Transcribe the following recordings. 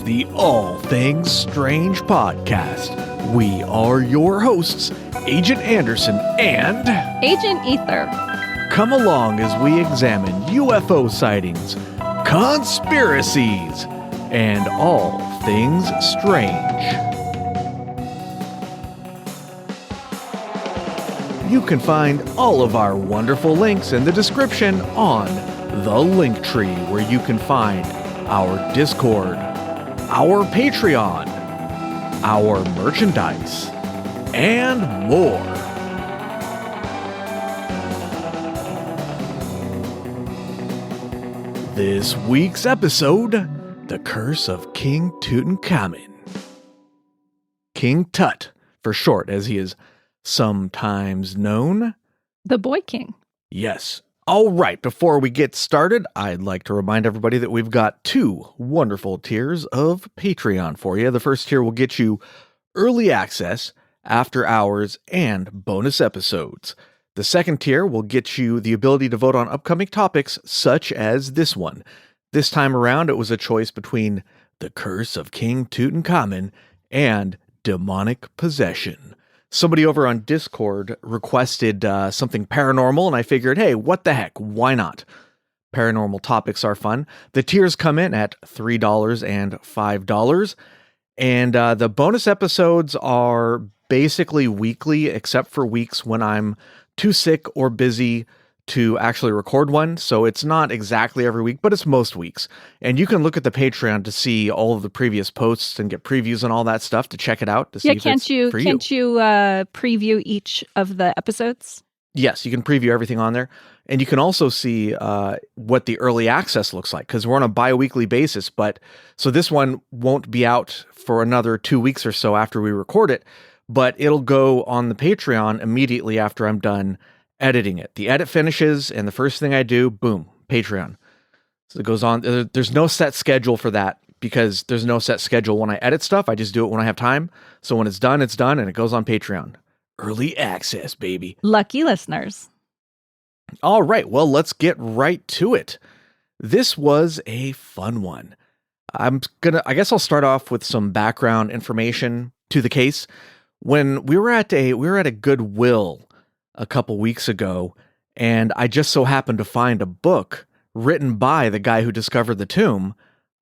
the All Things Strange podcast. We are your hosts, Agent Anderson and Agent Ether. Come along as we examine UFO sightings, conspiracies, and all things strange. You can find all of our wonderful links in the description on the Linktree, where you can find our Discord, our Patreon, our merchandise, and more. This week's episode, The Curse of King Tutankhamun. King Tut, for short, as he is sometimes known. The Boy King. Yes. All right, before we get started, I'd like to remind everybody that we've got two wonderful tiers of Patreon for you. The first tier will get you early access, after hours, and bonus episodes. The second tier will get you the ability to vote on upcoming topics such as this one. This time around, it was a choice between The Curse of King Tutankhamun and demonic possession. Somebody over on Discord requested something paranormal, and I figured, hey, what the heck? Why not? Paranormal topics are fun. The tiers come in at $3 and $5, and the bonus episodes are basically weekly, except for weeks when I'm too sick or busy to actually record one. So it's not exactly every week, but it's most weeks. And you can look at the Patreon to see all of the previous posts and get previews and all that stuff to check it out. To see if can't you preview each of the episodes? Yes, you can preview everything on there. And you can also see what the early access looks like, because we're on a bi-weekly basis. But so this one won't be out for another 2 weeks or so after we record it, but it'll go on the Patreon immediately after I'm done editing it. The edit finishes, and the first thing I do, boom, Patreon. So it goes on. There's no set schedule for that, because there's no set schedule when I edit stuff. I just do it when I have time. So when it's done, and it goes on Patreon. Early access, baby. Lucky listeners. All right, well, let's get right to it. This was a fun one. I guess I'll start off with some background information to the case. When we were at a Goodwill a couple weeks ago, and I just so happened to find a book written by the guy who discovered the tomb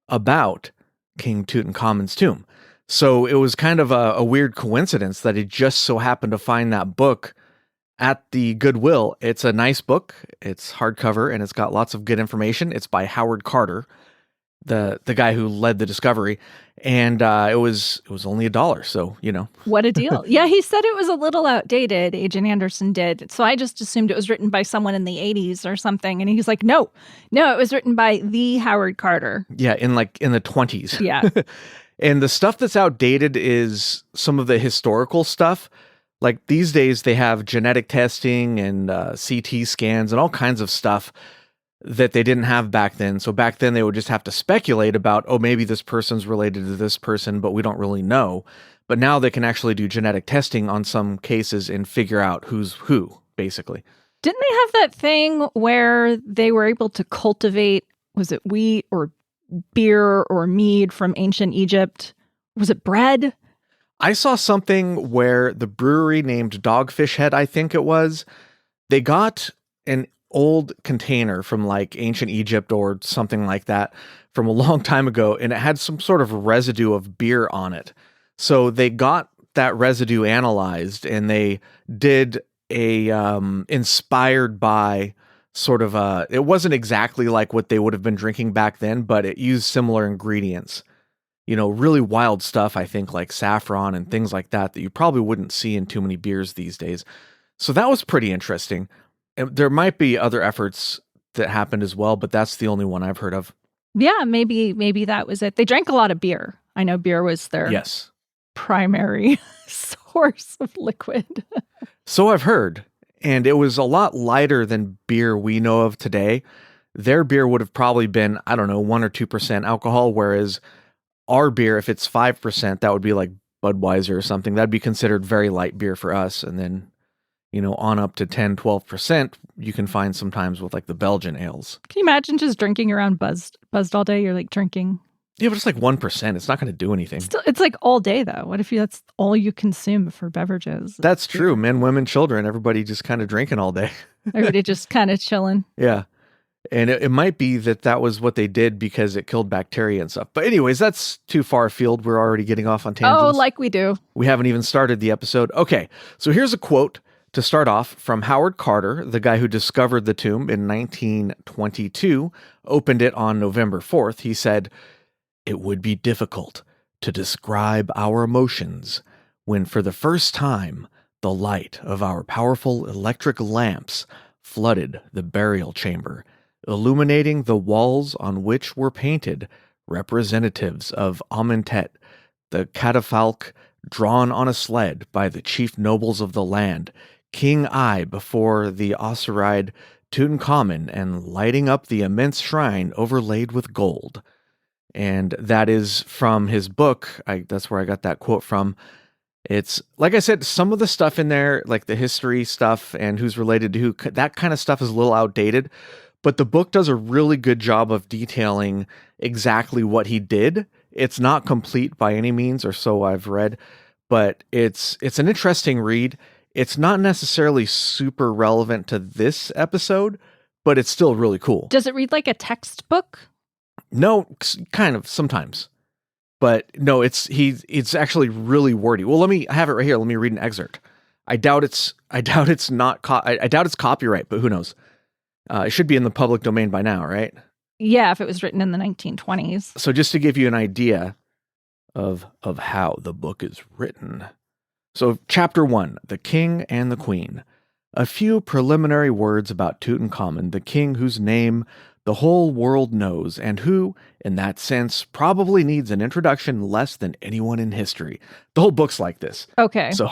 about King Tutankhamun's tomb. So it was kind of a weird coincidence that he just so happened to find that book at the Goodwill. It's a nice book. It's hardcover, and it's got lots of good information. It's by Howard Carter, the guy who led the discovery, and it was only $1, so What a deal. Yeah, he said it was a little outdated, Agent Anderson did, so I just assumed it was written by someone in the 80s or something, and he's like, no, it was written by the Howard Carter. Yeah, in the 20s. Yeah. And the stuff that's outdated is some of the historical stuff. Like these days they have genetic testing and CT scans and all kinds of stuff that they didn't have back then. So back then they would just have to speculate about, oh, maybe this person's related to this person, but we don't really know. But now they can actually do genetic testing on some cases and figure out who's who, basically. Didn't they have that thing where they were able to cultivate, was it wheat or beer or mead from ancient Egypt? Was it bread? I saw something where the brewery named Dogfish Head, I think it was, they got an old container from like ancient Egypt or something like that from a long time ago, and it had some sort of residue of beer on it. So they got that residue analyzed, and they did a inspired by sort of it wasn't exactly like what they would have been drinking back then, but it used similar ingredients. Really wild stuff, I think, like saffron and things like that you probably wouldn't see in too many beers these days. So that was pretty interesting. There might be other efforts that happened as well, but that's the only one I've heard of. Yeah, maybe that was it. They drank a lot of beer. I know beer was their primary source of liquid. So I've heard, and it was a lot lighter than beer we know of today. Their beer would have probably been, 1 or 2% alcohol, whereas our beer, if it's 5%, that would be like Budweiser or something. That'd be considered very light beer for us. And then on up to 10, 12%, you can find sometimes with like the Belgian ales. Can you imagine just drinking around buzzed all day? You're like drinking Yeah, but it's like 1%. It's not going to do anything. Still, it's like all day though. What if that's all you consume for beverages? That's true. Men, women, children, everybody just kind of drinking all day. Everybody just kind of chilling. Yeah. And it might be that was what they did because it killed bacteria and stuff. But anyways, that's too far afield. We're already getting off on tangents. Oh, like we do. We haven't even started the episode. Okay, so here's a quote to start off from Howard Carter, the guy who discovered the tomb in 1922, opened it on November 4th. He said, "It would be difficult to describe our emotions when for the first time the light of our powerful electric lamps flooded the burial chamber, illuminating the walls on which were painted representatives of Amentet, the catafalque drawn on a sled by the chief nobles of the land, King Ai before the Osiride Tutankhamun, and lighting up the immense shrine overlaid with gold." And that is from his book. That's where I got that quote from. It's, like I said, some of the stuff in there, like the history stuff and who's related to who, that kind of stuff is a little outdated. But the book does a really good job of detailing exactly what he did. It's not complete by any means, or so I've read, but it's an interesting read. It's not necessarily super relevant to this episode, but it's still really cool. Does it read like a textbook? No, kind of sometimes. But no, it's actually really wordy. Well, I have it right here. Let me read an excerpt. I doubt it's copyright, but who knows? It should be in the public domain by now, right? Yeah, if it was written in the 1920s. So just to give you an idea of how the book is written. So chapter 1, The King and the Queen. A few preliminary words about Tutankhamun, the king whose name the whole world knows, and who, in that sense, probably needs an introduction less than anyone in history. The whole book's like this. Okay. So,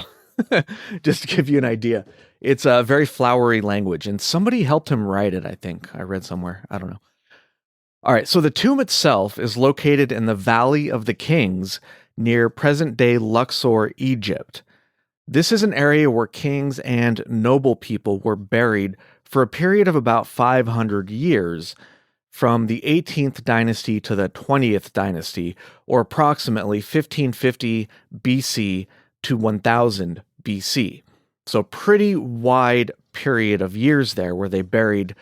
just to give you an idea, it's a very flowery language, and somebody helped him write it, I think. I read somewhere. I don't know. All right, so the tomb itself is located in the Valley of the Kings near present-day Luxor, Egypt. This is an area where kings and noble people were buried for a period of about 500 years, from the 18th dynasty to the 20th dynasty, or approximately 1550 BC to 1000 BC. So pretty wide period of years there where they buried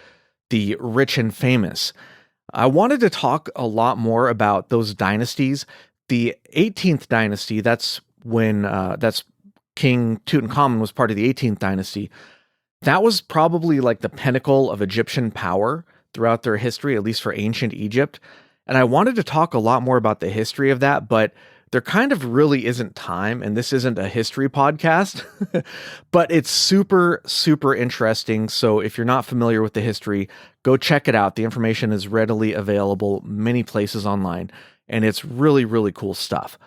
the rich and famous. I wanted to talk a lot more about those dynasties. The 18th dynasty, that's when that's King Tutankhamun was part of the 18th dynasty. That was probably like the pinnacle of Egyptian power throughout their history, at least for ancient Egypt. And I wanted to talk a lot more about the history of that, but there kind of really isn't time, and this isn't a history podcast, but it's super, super interesting. So if you're not familiar with the history, go check it out. The information is readily available many places online, and it's really, really cool stuff.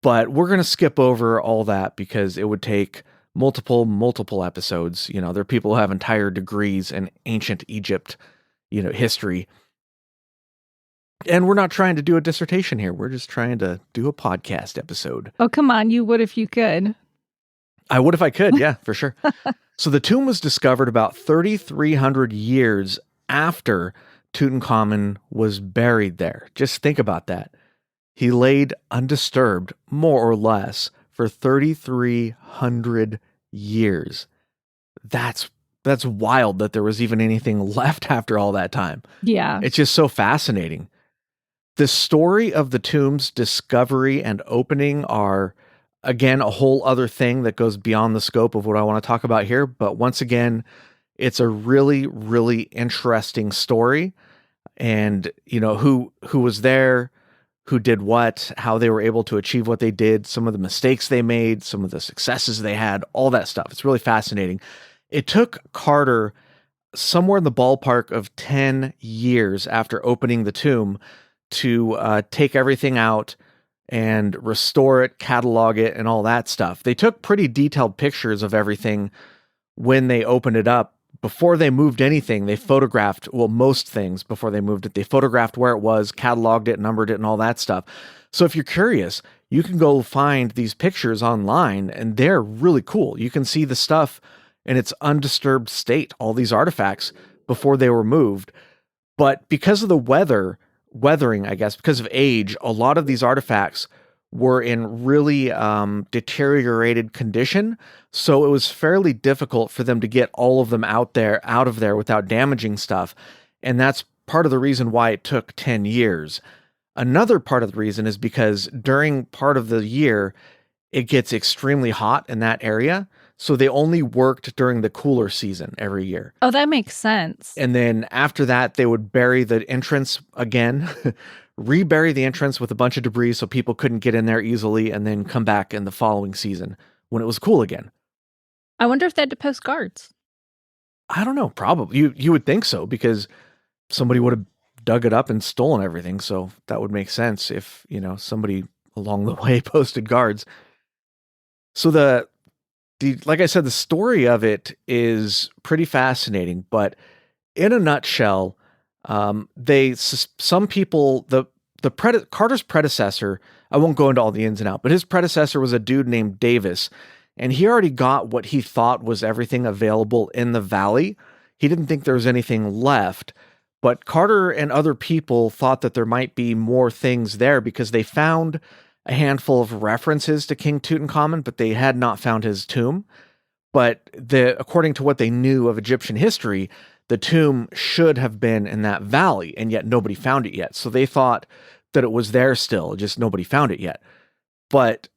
But we're going to skip over all that because it would take multiple episodes. You know, there are people who have entire degrees in ancient Egypt, history. And we're not trying to do a dissertation here. We're just trying to do a podcast episode. Oh, come on. You would if you could. I would if I could. Yeah, for sure. So the tomb was discovered about 3,300 years after Tutankhamun was buried there. Just think about that. He laid undisturbed, more or less, for 3,300 years. That's wild that there was even anything left after all that time. Yeah. It's just so fascinating. The story of the tomb's discovery and opening are, again, a whole other thing that goes beyond the scope of what I want to talk about here. But once again, it's a really, really interesting story. And, who was there, who did what, how they were able to achieve what they did, some of the mistakes they made, some of the successes they had, all that stuff. It's really fascinating. It took Carter somewhere in the ballpark of 10 years after opening the tomb to take everything out and restore it, catalog it, and all that stuff. They took pretty detailed pictures of everything when they opened it up. Before they moved anything, they photographed, most things before they moved it. They photographed where it was, cataloged it, numbered it, and all that stuff. So if you're curious, you can go find these pictures online, and they're really cool. You can see the stuff in its undisturbed state, all these artifacts before they were moved. But because of the weather, weathering, I guess, because of age, a lot of these artifacts were in really deteriorated condition. So it was fairly difficult for them to get all of them out of there without damaging stuff. And that's part of the reason why it took 10 years. Another part of the reason is because during part of the year, it gets extremely hot in that area. So they only worked during the cooler season every year. Oh, that makes sense. And then after that, they would bury the entrance again, rebury the entrance with a bunch of debris so people couldn't get in there easily, and then come back in the following season when it was cool again. I wonder if they had to post guards. I don't know, probably. You would think so, because somebody would have dug it up and stolen everything. So that would make sense if, somebody along the way posted guards. So like I said, the story of it is pretty fascinating, but in a nutshell, some people, Carter's predecessor, I won't go into all the ins and outs, but his predecessor was a dude named Davis, and he already got what he thought was everything available in the valley. He didn't think there was anything left, but Carter and other people thought that there might be more things there because they found a handful of references to King Tutankhamun, but they had not found his tomb. But according to what they knew of Egyptian history, the tomb should have been in that valley, and yet nobody found it yet. So they thought that it was there still, just nobody found it yet. But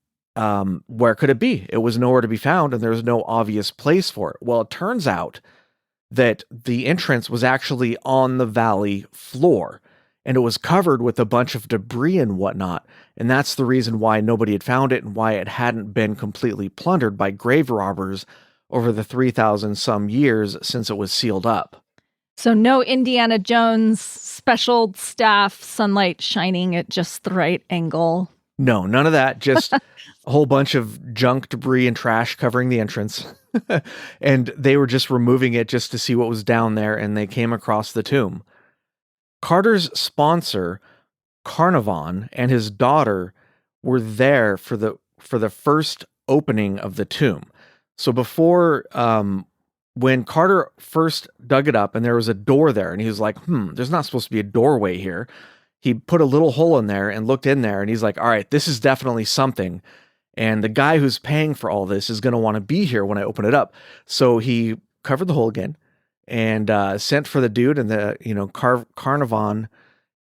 where could it be? It was nowhere to be found, and there was no obvious place for it. Well, it turns out that the entrance was actually on the valley floor, and it was covered with a bunch of debris and whatnot. And that's the reason why nobody had found it and why it hadn't been completely plundered by grave robbers over the 3,000 some years since it was sealed up. So no Indiana Jones special staff sunlight shining at just the right angle. No, none of that. Just a whole bunch of junk, debris, and trash covering the entrance. And they were just removing it just to see what was down there, and they came across the tomb. Carter's sponsor, Carnarvon, and his daughter were there for the first opening of the tomb. So before, when Carter first dug it up and there was a door there, and he was like, there's not supposed to be a doorway here. He put a little hole in there and looked in there, and he's like, all right, this is definitely something. And the guy who's paying for all this is going to want to be here when I open it up. So he covered the hole again and sent for the dude, and Carnarvon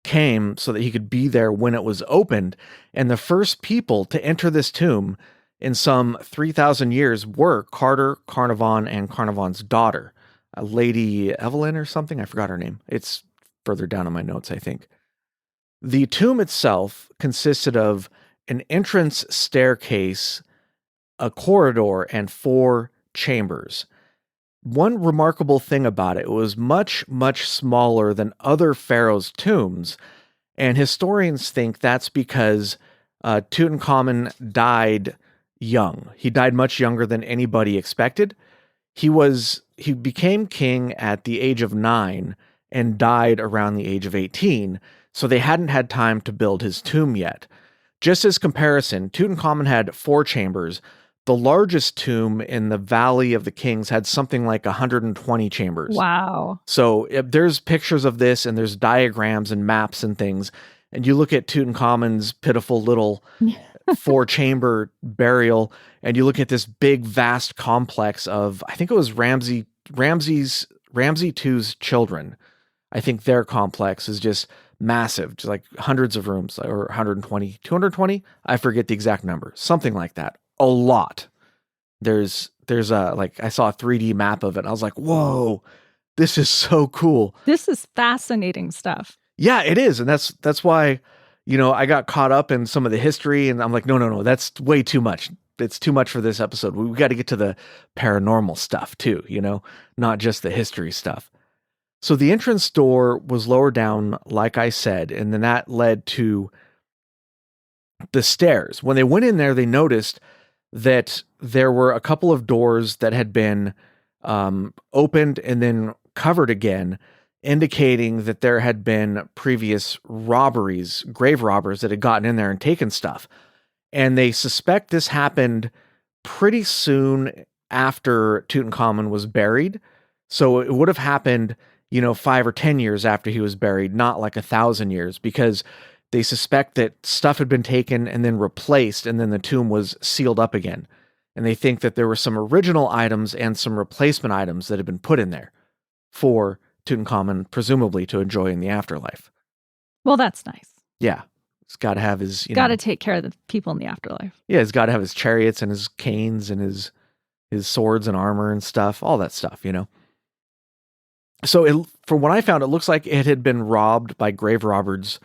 came so that he could be there when it was opened. And the first people to enter this tomb in some 3,000 years were Carter, Carnarvon, and Carnarvon's daughter, Lady Evelyn or something. I forgot her name. It's further down in my notes, I think. The tomb itself consisted of an entrance staircase, a corridor, and 4 chambers. One remarkable thing about it was much, much smaller than other pharaohs' tombs, and historians think that's because Tutankhamun died young. He died much younger than anybody expected. He became king at the age of 9 and died around the age of 18, so they hadn't had time to build his tomb yet. Just as comparison, Tutankhamun had 4 chambers. The largest tomb in the Valley of the Kings had something like 120 chambers. Wow. So there's pictures of this, and there's diagrams and maps and things. And you look at Tutankhamun's pitiful little 4-chamber burial, and you look at this big, vast complex of, I think it was Ramsey II's children. I think their complex is just massive, just like hundreds of rooms, or 120, 220. I forget the exact number, something like that. A lot. There's I saw a 3D map of it, and I was like, whoa, this is so cool. This is fascinating stuff. Yeah, it is. And that's why, I got caught up in some of the history, and I'm like, no, that's way too much. It's too much for this episode. We got to get to the paranormal stuff too, not just the history stuff. So the entrance door was lower down, like I said, and then that led to the stairs. When they went in there, they noticed that there were a couple of doors that had been opened and then covered again, indicating that there had been previous robberies, grave robbers that had gotten in there and taken stuff. And they suspect this happened pretty soon after Tutankhamun was buried. So it would have happened 5 or 10 years after he was buried, not like 1,000 years, because they suspect that stuff had been taken and then replaced, and then the tomb was sealed up again. And they think that there were some original items and some replacement items that had been put in there for Tutankhamun, presumably to enjoy in the afterlife. Well, that's nice. Yeah. He's got to have his, Got to take care of the people in the afterlife. Yeah, he's got to have his chariots and his canes and his swords and armor and stuff, all that stuff, So from what I found, it looks like it had been robbed by grave robbers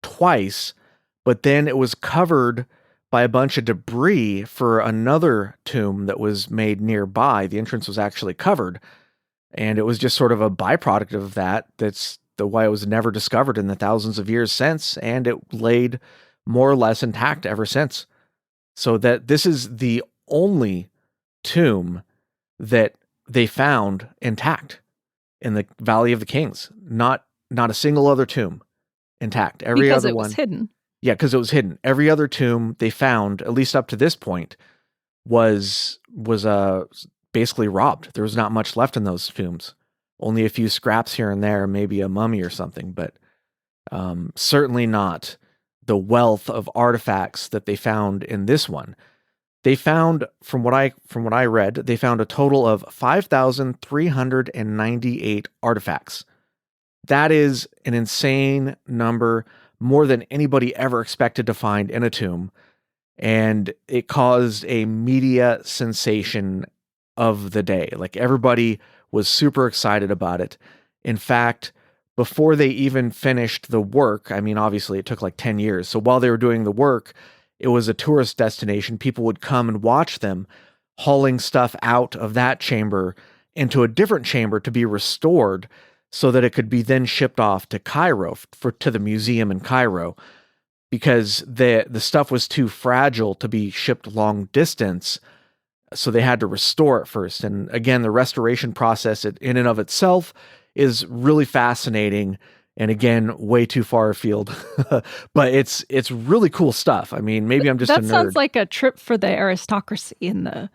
twice, but then it was covered by a bunch of debris for another tomb that was made nearby. The entrance was actually covered, and it was just sort of a byproduct of that. That's why it was never discovered in the thousands of years since, and it laid more or less intact ever since. So that this is the only tomb that they found intact in the Valley of the Kings. Not a single other tomb intact. Every because other it one was hidden. Yeah, because it was hidden. Every other tomb they found, at least up to this point, was basically robbed. There was not much left in those tombs. Only a few scraps here and there, maybe a mummy or something, but certainly not the wealth of artifacts that they found in this one. They found, from what I read, they found a total of 5,398 artifacts. That is an insane number, more than anybody ever expected to find in a tomb. And it caused a media sensation of the day. Like, everybody was super excited about it. In fact, before they even finished the work, I mean, obviously it took like 10 years. So while they were doing the work, it was a tourist destination. People would come and watch them hauling stuff out of that chamber into a different chamber to be restored so that it could be then shipped off to Cairo, to the museum in Cairo, because the stuff was too fragile to be shipped long distance. So they had to restore it first. And again, the restoration process in and of itself is really fascinating. And again, way too far afield, but it's really cool stuff. I mean, maybe I'm just a nerd. That sounds like a trip for the aristocracy and the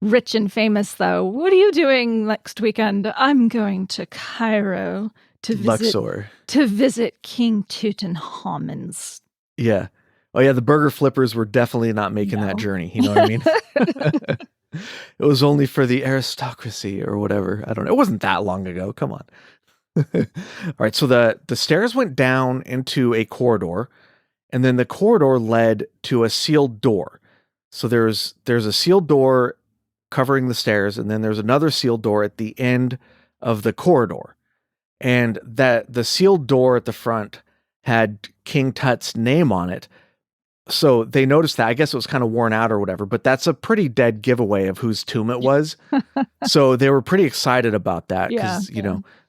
rich and famous, though. What are you doing next weekend? I'm going to Cairo to visit Luxor. To visit King Tutankhamun's. Yeah. Oh yeah, the burger flippers were definitely not making that journey. You know what I mean? It was only for the aristocracy or whatever. I don't know. It wasn't that long ago. Come on. All right. So the stairs went down into a corridor, and then the corridor led to a sealed door. So there's a sealed door covering the stairs, and then there's another sealed door at the end of the corridor. And that the sealed door at the front had King Tut's name on it. So they noticed that. I guess it was kind of worn out or whatever, but that's a pretty dead giveaway of whose tomb it was. So they were pretty excited about that because,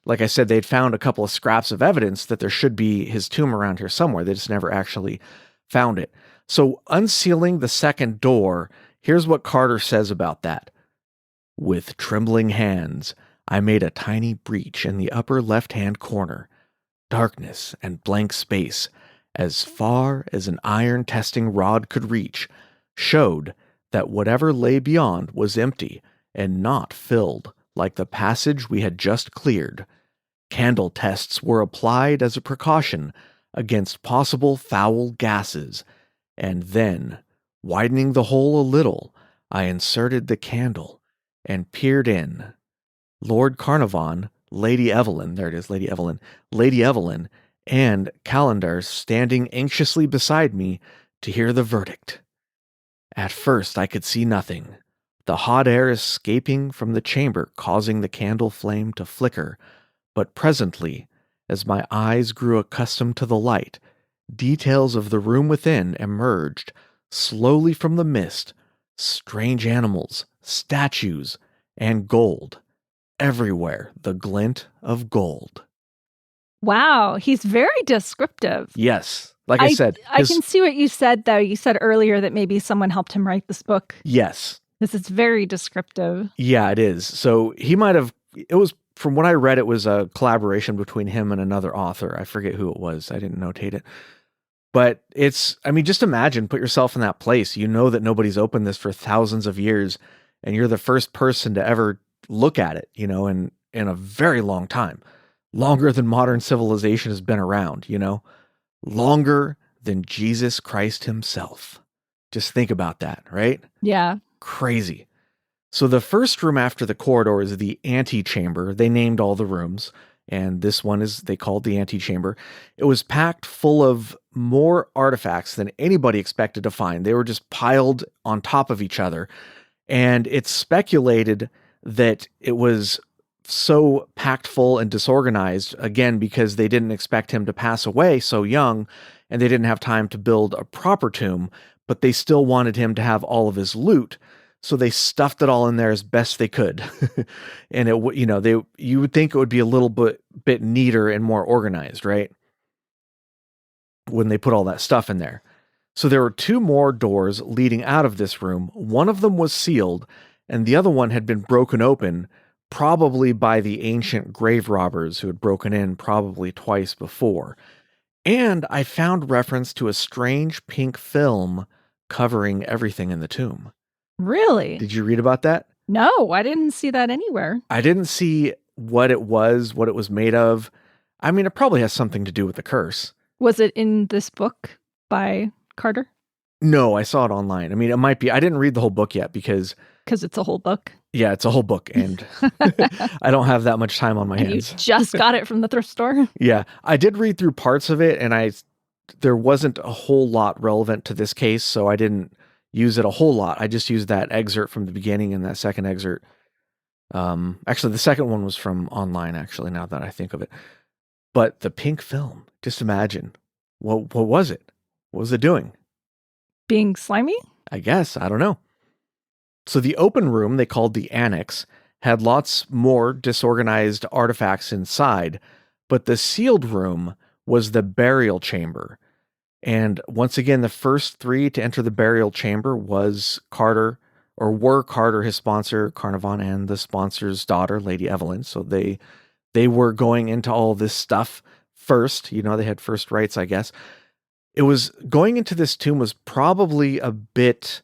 like I said, they'd found a couple of scraps of evidence that there should be his tomb around here somewhere. They just never actually found it. So unsealing the second door, here's what Carter says about that. With trembling hands, I made a tiny breach in the upper left-hand corner. Darkness and blank space, as far as an iron testing rod could reach, showed that whatever lay beyond was empty and not filled like the passage we had just cleared. Candle tests were applied as a precaution against possible foul gases, and then, widening the hole a little, I inserted the candle and peered in. Lord Carnarvon, Lady Evelyn, there it is, Lady Evelyn, and Calendar standing anxiously beside me to hear the verdict. At first I could see nothing, the hot air escaping from the chamber causing the candle flame to flicker, but presently, as my eyes grew accustomed to the light, details of the room within emerged slowly from the mist, strange animals, statues, and gold. Everywhere the glint of gold. Wow, he's very descriptive. Yes. Like I said. I can see what you said, though. You said earlier that maybe someone helped him write this book. Yes. Because it's very descriptive. Yeah, it is. So he might have, it was, from what I read, it was a collaboration between him and another author. I forget who it was. I didn't notate it. But it's, I mean, just imagine, put yourself in that place. You know that nobody's opened this for thousands of years, and you're the first person to ever look at it, in a very long time. longer than modern civilization has been around, you know, longer than Jesus Christ himself. Just think about that, right? Yeah. Crazy. So the first room after the corridor is the antechamber. They named all the rooms, and this one is they called the antechamber. It was packed full of more artifacts than anybody expected to find. They were just piled on top of each other, and it's speculated that it was so packed full and disorganized, again, because they didn't expect him to pass away so young, and they didn't have time to build a proper tomb, but they still wanted him to have all of his loot. So they stuffed it all in there as best they could. And you would think it would be a little bit neater and more organized, right? When they put all that stuff in there. So there were two more doors leading out of this room. One of them was sealed, and the other one had been broken open, probably by the ancient grave robbers who had broken in probably twice before. And I found reference to a strange pink film covering everything in the tomb. Really? Did you read about that? No, I didn't see that anywhere. I didn't see what it was made of. I mean, it probably has something to do with the curse. Was it in this book by Carter? No, I saw it online. I mean, it might be. I didn't read the whole book yet because it's a whole book. Yeah, it's a whole book, and I don't have that much time on my hands. You just got it from the thrift store? Yeah, I did read through parts of it, and there wasn't a whole lot relevant to this case, so I didn't use it a whole lot. I just used that excerpt from the beginning and that second excerpt. Actually, the second one was from online, actually, now that I think of it. But the pink film, just imagine. What was it? What was it doing? Being slimy? I guess. I don't know. So the open room, they called the annex, had lots more disorganized artifacts inside, but the sealed room was the burial chamber. And once again, the first three to enter the burial chamber were Carter, his sponsor, Carnarvon, and the sponsor's daughter, Lady Evelyn. So they were going into all this stuff first. You know, they had first rights, I guess. It was going into this tomb was probably a bit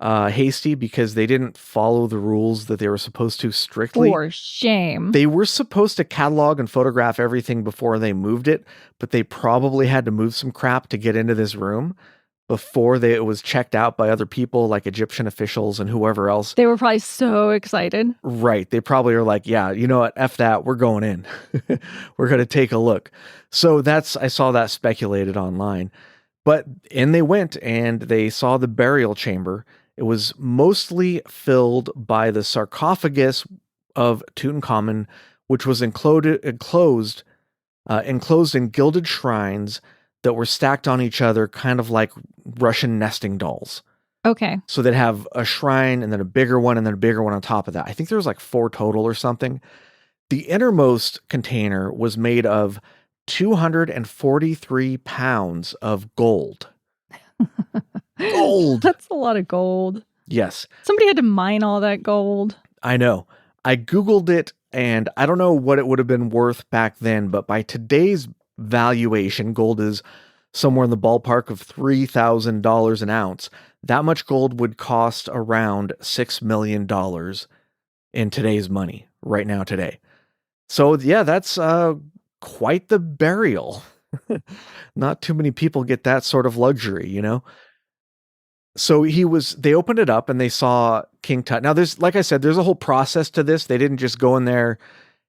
hasty because they didn't follow the rules that they were supposed to strictly. For shame. They were supposed to catalog and photograph everything before they moved it, but they probably had to move some crap to get into this room before it was checked out by other people like Egyptian officials and whoever else. They were probably so excited. Right. They probably are like, yeah, you know what? F that. We're going in. We're going to take a look. So I saw that speculated online. But in they went and they saw the burial chamber. It was mostly filled by the sarcophagus of Tutankhamun, which was enclosed in gilded shrines that were stacked on each other, kind of like Russian nesting dolls. Okay. So they'd have a shrine and then a bigger one and then a bigger one on top of that. I think there was like 4 total or something. The innermost container was made of 243 pounds of gold. Gold. That's a lot of gold. Yes. Somebody had to mine all that gold. I know. I Googled it, and I don't know what it would have been worth back then, but by today's valuation, gold is somewhere in the ballpark of $3,000 an ounce. That much gold would cost around $6 million in today's money, right now today. So yeah, that's quite the burial. Not too many people get that sort of luxury, you know? So they opened it up and they saw King Tut. Now like I said, there's a whole process to this. They didn't just go in there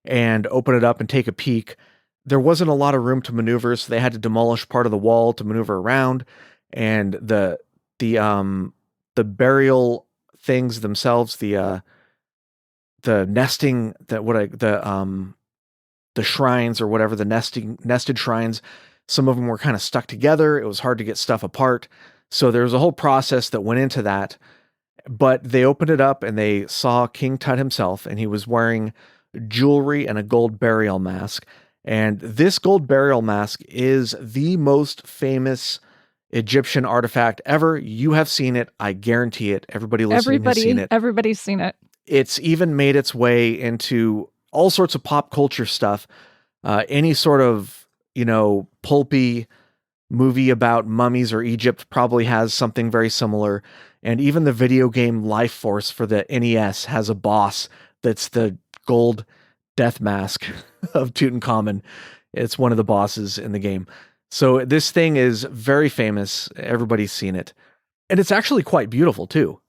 and open it up and take a peek. There wasn't a lot of room to maneuver, so they had to demolish part of the wall to maneuver around. And the burial things themselves, the nesting, the shrines or whatever, the nested shrines, some of them were kind of stuck together. It was hard to get stuff apart. So there was a whole process that went into that. But they opened it up and they saw King Tut himself, and he was wearing jewelry and a gold burial mask. And this gold burial mask is the most famous Egyptian artifact ever. You have seen it. I guarantee it. Everybody listening has seen it. Everybody's seen it. It's even made its way into all sorts of pop culture stuff. Any sort of, pulpy movie about mummies or Egypt probably has something very similar. And even the video game Life Force for the NES has a boss that's the gold death mask of Tutankhamun. It's one of the bosses in the game. So this thing is very famous. Everybody's seen it. And it's actually quite beautiful too.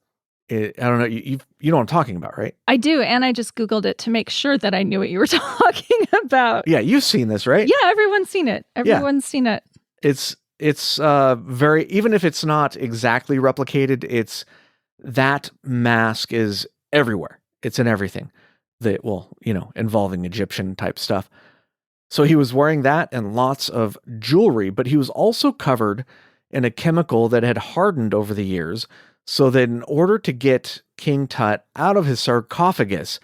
I don't know. You know what I'm talking about, right? I do. And I just Googled it to make sure that I knew what you were talking about. Yeah, you've seen this, right? Yeah, everyone's seen it. Everyone's seen it. It's very, even if it's not exactly replicated, it's that mask is everywhere. It's in everything that, well, involving Egyptian type stuff. So he was wearing that and lots of jewelry, but he was also covered in a chemical that had hardened over the years, so that in order to get King Tut out of his sarcophagus,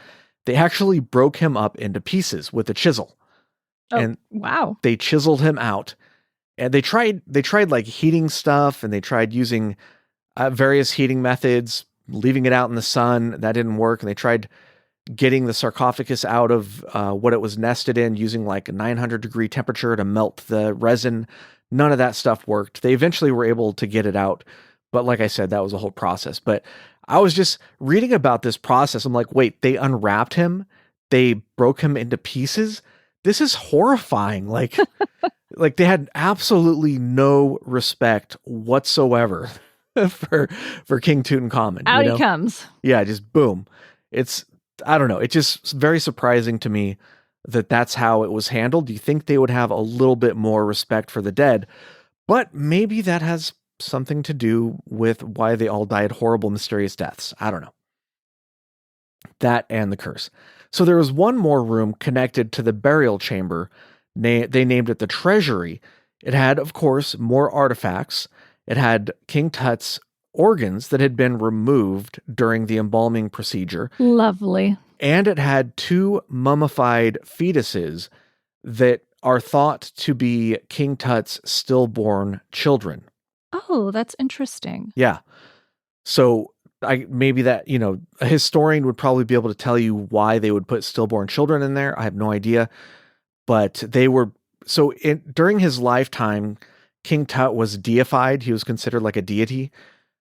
they actually broke him up into pieces with a chisel. Oh, and wow. They chiseled him out. And they tried like heating stuff, and they tried using various heating methods, leaving it out in the sun. That didn't work. And they tried getting the sarcophagus out of what it was nested in, using like a 900-degree temperature to melt the resin. None of that stuff worked. They eventually were able to get it out. But like I said, that was a whole process. But I was just reading about this process. I'm like, wait, they unwrapped him? They broke him into pieces? This is horrifying. Like, like they had absolutely no respect whatsoever for King Tutankhamun. Out he comes. Yeah, just boom. I don't know. It's just very surprising to me that that's how it was handled. You think they would have a little bit more respect for the dead, but maybe that has something to do with why they all died horrible, mysterious deaths. I don't know. That and the curse. So there was one more room connected to the burial chamber. They named it the treasury. It had, of course, more artifacts. It had King Tut's organs that had been removed during the embalming procedure. Lovely. And it had 2 mummified fetuses that are thought to be King Tut's stillborn children. Oh, that's interesting. Yeah. So maybe that, a historian would probably be able to tell you why they would put stillborn children in there. I have no idea. But they were, during his lifetime, King Tut was deified. He was considered like a deity.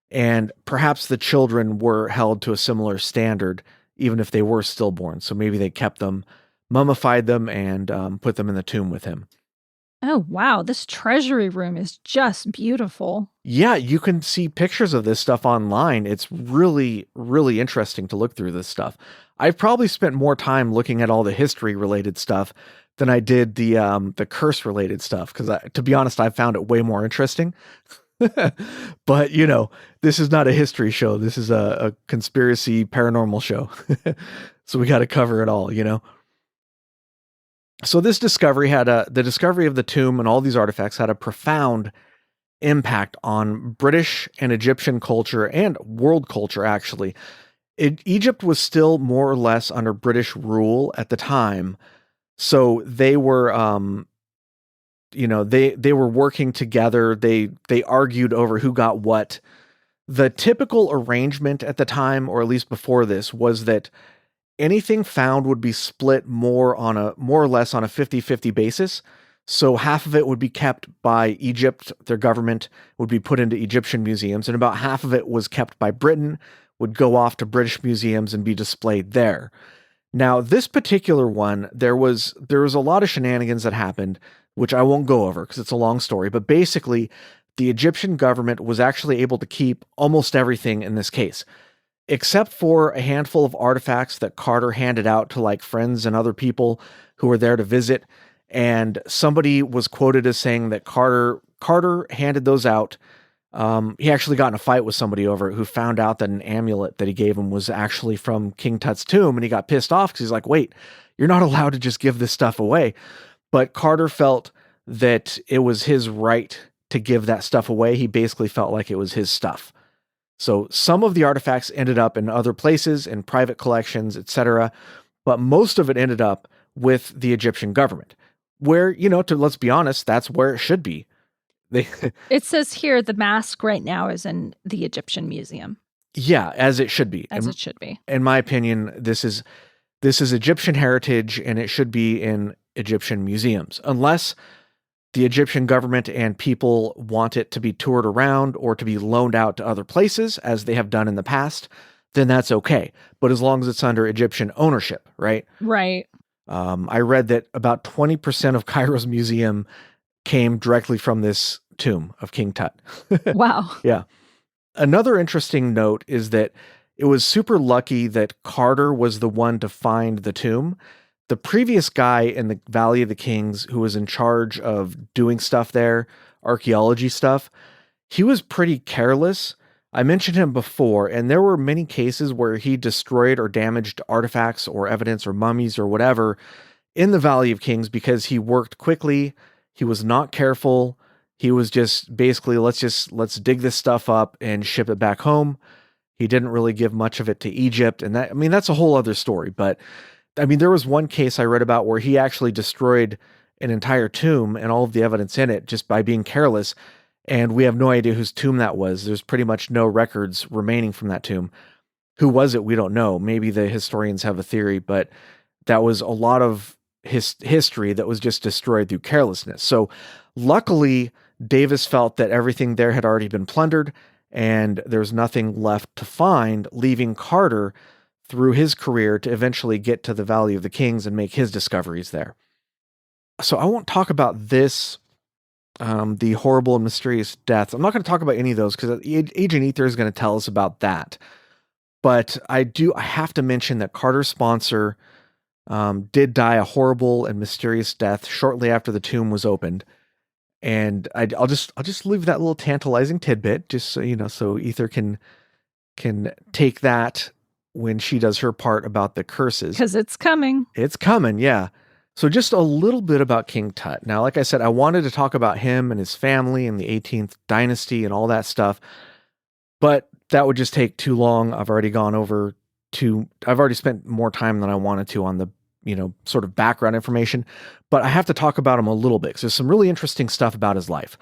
And perhaps the children were held to a similar standard, even if they were stillborn. So maybe they kept them, mummified them, and put them in the tomb with him. Oh, wow. This treasury room is just beautiful. Yeah, you can see pictures of this stuff online. It's really, really interesting to look through this stuff. I've probably spent more time looking at all the history-related stuff than I did the curse-related stuff, because to be honest, I found it way more interesting. But, this is not a history show. This is a conspiracy paranormal show. So we got to cover it all, So this discovery the discovery of the tomb and all these artifacts had a profound impact on British and Egyptian culture and world culture, actually. Egypt was still more or less under British rule at the time. So they were, they were working together. They argued over who got what. The typical arrangement at the time, or at least before this, was that anything found would be split more or less on a 50-50 basis. So half of it would be kept by Egypt, their government would be put into Egyptian museums, and about half of it was kept by Britain, would go off to British museums and be displayed there. Now, this particular one, there was a lot of shenanigans that happened, which I won't go over because it's a long story, but basically, the Egyptian government was actually able to keep almost everything in this case, except for a handful of artifacts that Carter handed out to like friends and other people who were there to visit. And somebody was quoted as saying that Carter handed those out. He actually got in a fight with somebody over it who found out that an amulet that he gave him was actually from King Tut's tomb. And he got pissed off because he's like, wait, you're not allowed to just give this stuff away. But Carter felt that it was his right to give that stuff away. He basically felt like it was his stuff. So some of the artifacts ended up in other places, in private collections, etc. But most of it ended up with the Egyptian government, where, let's be honest, that's where it should be. It says here the mask right now is in the Egyptian museum. Yeah, as it should be. As it should be. In my opinion, this is Egyptian heritage, and it should be in Egyptian museums, unless the Egyptian government and people want it to be toured around or to be loaned out to other places, as they have done in the past, then that's okay. But as long as it's under Egyptian ownership, right? Right. I read that about 20% of Cairo's museum came directly from this tomb of King Tut. Wow. Yeah. Another interesting note is that it was super lucky that Carter was the one to find the tomb. The previous guy in the Valley of the Kings who was in charge of doing stuff there, archaeology stuff, he was pretty careless. I mentioned him before, and there were many cases where he destroyed or damaged artifacts or evidence or mummies or whatever in the Valley of Kings because he worked quickly, he was not careful, he was just basically let's dig this stuff up and ship it back home. He didn't really give much of it to Egypt, and that, I mean, that's a whole other story, but I mean, there was one case I read about where he actually destroyed an entire tomb and all of the evidence in it just by being careless, and we have no idea whose tomb that was. There's pretty much no records remaining from that tomb. Who was it? We don't know. Maybe the historians have a theory, but that was a lot of history that was just destroyed through carelessness. So luckily, Davis felt that everything there had already been plundered and there's nothing left to find, leaving Carter through his career to eventually get to the Valley of the Kings and make his discoveries there. So I won't talk about this, the horrible and mysterious deaths. I'm not going to talk about any of those because Agent Ether is going to tell us about that. But I have to mention that Carter's sponsor did die a horrible and mysterious death shortly after the tomb was opened. And I'll just leave that little tantalizing tidbit, just so you know, so Ether can take that when she does her part about the curses. Because it's coming. It's coming, yeah. So just a little bit about King Tut. Now, like I said, I wanted to talk about him and his family and the 18th dynasty and all that stuff, but that would just take too long. I've already spent more time than I wanted to on the, sort of background information, but I have to talk about him a little bit because there's some really interesting stuff about his life.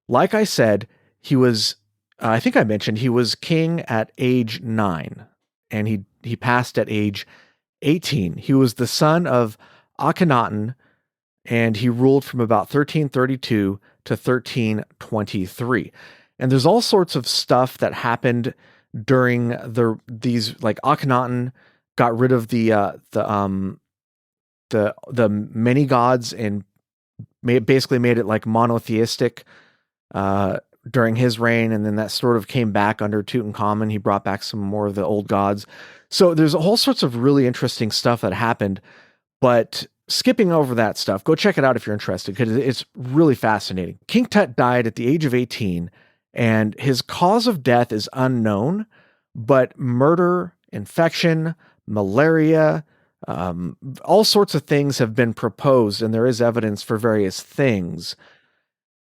Like I said, he was, I think I mentioned he was king at age 9 and he passed at age 18. He was the son of Akhenaten and he ruled from about 1332 to 1323. And there's all sorts of stuff that happened during these like Akhenaten got rid of the many gods and basically made it like monotheistic during his reign, and then that sort of came back under Tutankhamun. He brought back some more of the old gods. So there's all sorts of really interesting stuff that happened, but skipping over that stuff, go check it out if you're interested because it's really fascinating. King Tut died at the age of 18, and his cause of death is unknown, but murder, infection, malaria, all sorts of things have been proposed, and there is evidence for various things.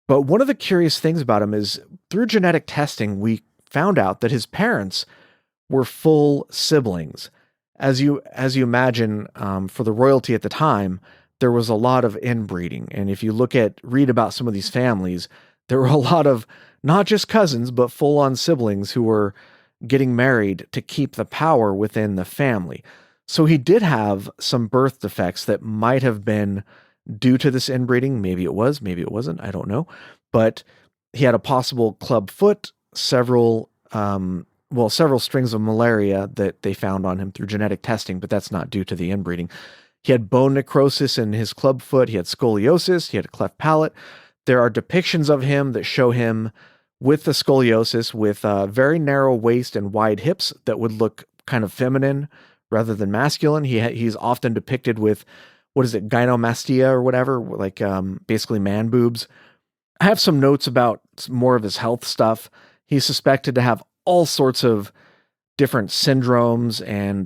But one of the curious things about him is through genetic testing, we found out that his parents were full siblings. As you imagine, for the royalty at the time, there was a lot of inbreeding. And if you read about some of these families, there were a lot of not just cousins, but full-on siblings who were getting married to keep the power within the family. So he did have some birth defects that might have been due to this inbreeding. Maybe it was, maybe it wasn't. I don't know. But he had a possible club foot, several strings of malaria that they found on him through genetic testing, but that's not due to the inbreeding. He had bone necrosis in his club foot. He had scoliosis. He had a cleft palate. There are depictions of him that show him with the scoliosis, with a very narrow waist and wide hips that would look kind of feminine rather than masculine. He's often depicted with, gynomastia or whatever, like basically man boobs. I have some notes about more of his health stuff. He's suspected to have all sorts of different syndromes and,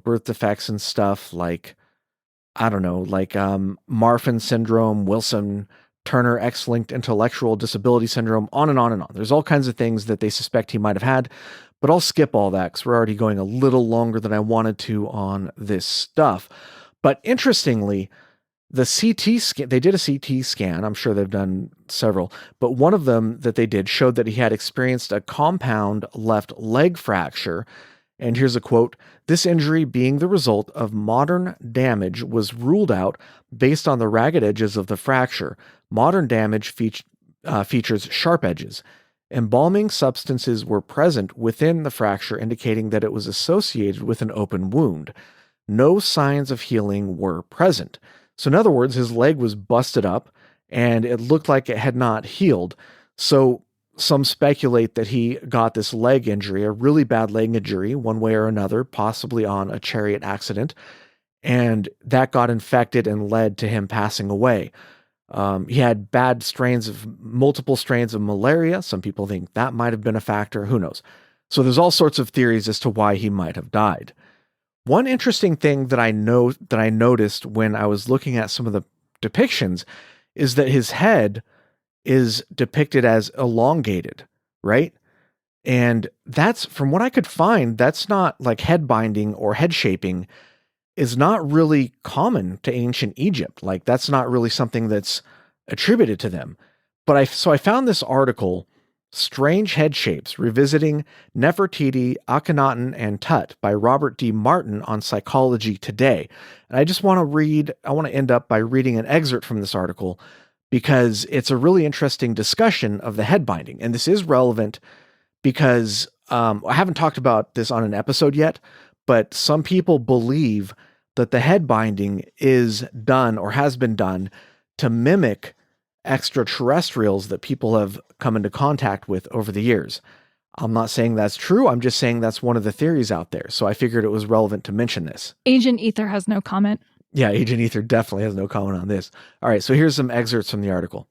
birth defects and stuff like, Marfan syndrome, Wilson Turner X-linked intellectual disability syndrome, on and on and on. There's all kinds of things that they suspect he might have had, but I'll skip all that because we're already going a little longer than I wanted to on this stuff. But interestingly, the CT scan, they did a CT scan. I'm sure they've done several, but one of them that they did showed that he had experienced a compound left leg fracture. And here's a quote: "This injury being the result of modern damage was ruled out based on the ragged edges of the fracture. Modern damage features sharp edges. Embalming substances were present within the fracture, indicating that it was associated with an open wound. no signs of healing were present. So, in other words, his leg was busted up and it looked like it had not healed. So, some speculate that he got this leg injury, a really bad leg injury, one way or another, possibly on a chariot accident, and that got infected and led to him passing away. He had multiple strains of malaria. Some people think that might have been a factor. Who knows? So there's all sorts of theories as to why he might have died. One interesting thing that I noticed when I was looking at some of the depictions is that his head is depicted as elongated, right? And that's, from what I could find, that's not like head binding or head shaping is not really common to ancient Egypt. Like that's not really something that's attributed to them. But I found this article, Strange Head Shapes, Revisiting Nefertiti, Akhenaten, and Tut by Robert D. Martin on Psychology Today. And I want to end up by reading an excerpt from this article because it's a really interesting discussion of the head binding. And this is relevant because I haven't talked about this on an episode yet, but some people believe that the head binding is done or has been done to mimic extraterrestrials that people have come into contact with over the years. I'm not saying that's true. I'm just saying that's one of the theories out there. So I figured it was relevant to mention this. Agent Ether has no comment. Yeah, Agent Ether definitely has no comment on this. All right, so here's some excerpts from the article.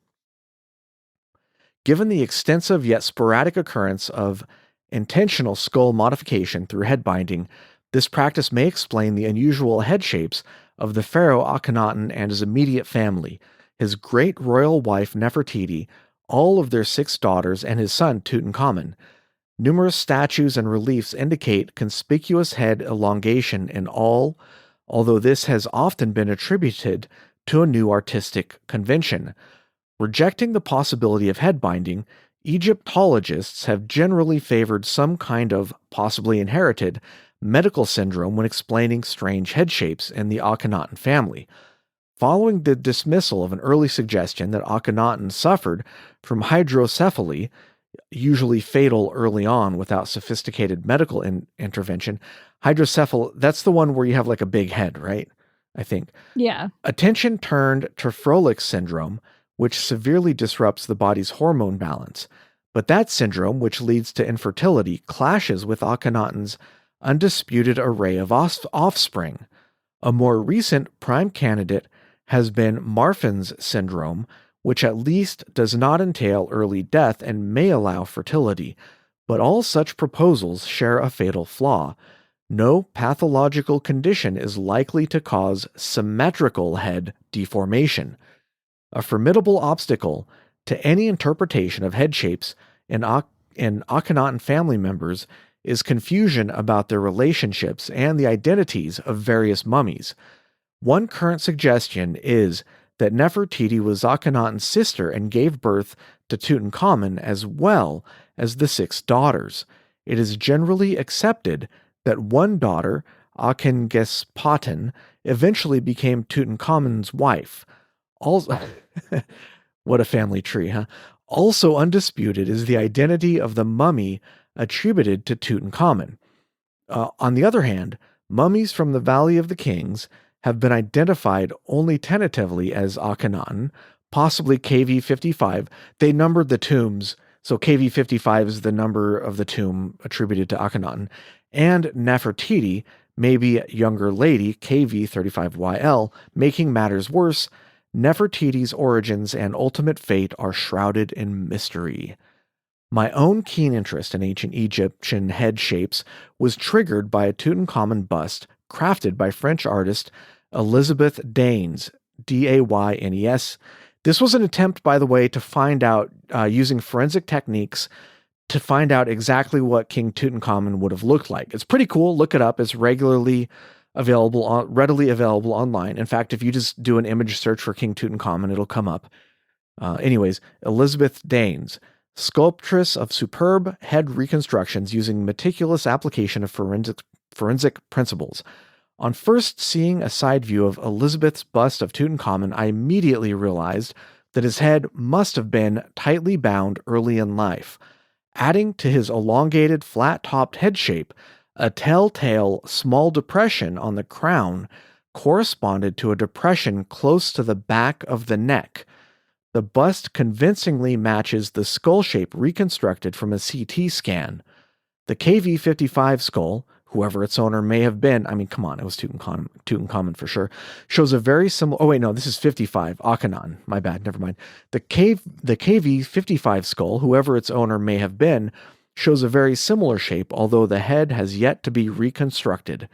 Given the extensive yet sporadic occurrence of intentional skull modification through head binding, this practice may explain the unusual head shapes of the pharaoh Akhenaten and his immediate family, his great royal wife Nefertiti, all of their 6 daughters, and his son Tutankhamun. Numerous statues and reliefs indicate conspicuous head elongation in all, although this has often been attributed to a new artistic convention. Rejecting the possibility of head binding, Egyptologists have generally favored some kind of, possibly inherited, medical syndrome when explaining strange head shapes in the Akhenaten family. Following the dismissal of an early suggestion that Akhenaten suffered from hydrocephaly, usually fatal early on without sophisticated medical intervention, that's the one where you have like a big head, right? I think. Yeah. Attention turned to Froelich syndrome, which severely disrupts the body's hormone balance. But that syndrome, which leads to infertility, clashes with Akhenaten's undisputed array of offspring. A more recent prime candidate has been Marfan's syndrome, which at least does not entail early death and may allow fertility. But all such proposals share a fatal flaw. No pathological condition is likely to cause symmetrical head deformation. A formidable obstacle to any interpretation of head shapes in Akhenaten family members is confusion about their relationships and the identities of various mummies. One current suggestion is that Nefertiti was Akhenaten's sister and gave birth to Tutankhamun as well as the 6 daughters. It is generally accepted that one daughter, Akhengespaten, eventually became Tutankhamun's wife. Also, what a family tree, huh? Also undisputed is the identity of the mummy attributed to Tutankhamun. On the other hand, mummies from the Valley of the Kings have been identified only tentatively as Akhenaten, possibly KV-55. They numbered the tombs, so KV-55 is the number of the tomb attributed to Akhenaten, and Nefertiti, maybe a younger lady, KV-35YL. Making matters worse, Nefertiti's origins and ultimate fate are shrouded in mystery. My own keen interest in ancient Egyptian head shapes was triggered by a Tutankhamun bust crafted by French artist Elizabeth Daynes, Daynes. This was an attempt, by the way, to find out, using forensic techniques, to find out exactly what King Tutankhamun would have looked like. It's pretty cool. Look it up. It's readily available online. In fact, if you just do an image search for King Tutankhamun, it'll come up. Anyways, Elizabeth Daynes, sculptress of superb head reconstructions using meticulous application of forensic principles. On first seeing a side view of Elizabeth's bust of Tutankhamun, I immediately realized that his head must have been tightly bound early in life. Adding to his elongated, flat-topped head shape, A telltale small depression on the crown corresponded to a depression close to the back of the neck. The bust convincingly matches the skull shape reconstructed from a CT scan. The KV-55 skull, whoever its owner may have been, I mean, come on, it was Tutankhamun for sure, shows a very similar, oh wait, no, this is 55, Akhenaten, my bad, never mind. The KV-55 skull, whoever its owner may have been, shows a very similar shape, although the head has yet to be reconstructed.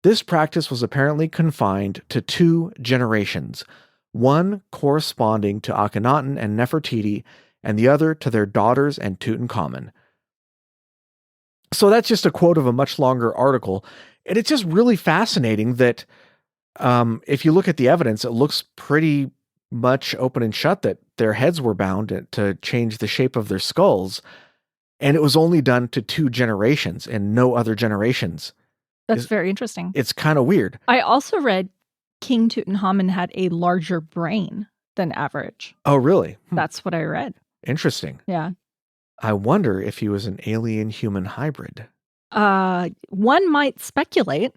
This practice was apparently confined to 2 generations, one corresponding to Akhenaten and Nefertiti, and the other to their daughters and Tutankhamun. So that's just a quote of a much longer article, and it's just really fascinating that if you look at the evidence, it looks pretty much open and shut that their heads were bound to change the shape of their skulls, and it was only done to 2 generations and no other generations. That's very interesting. It's kind of weird. I also read King Tutankhamun had a larger brain than average. Oh, really? That's what I read. Interesting. Yeah. I wonder if he was an alien-human hybrid. One might speculate.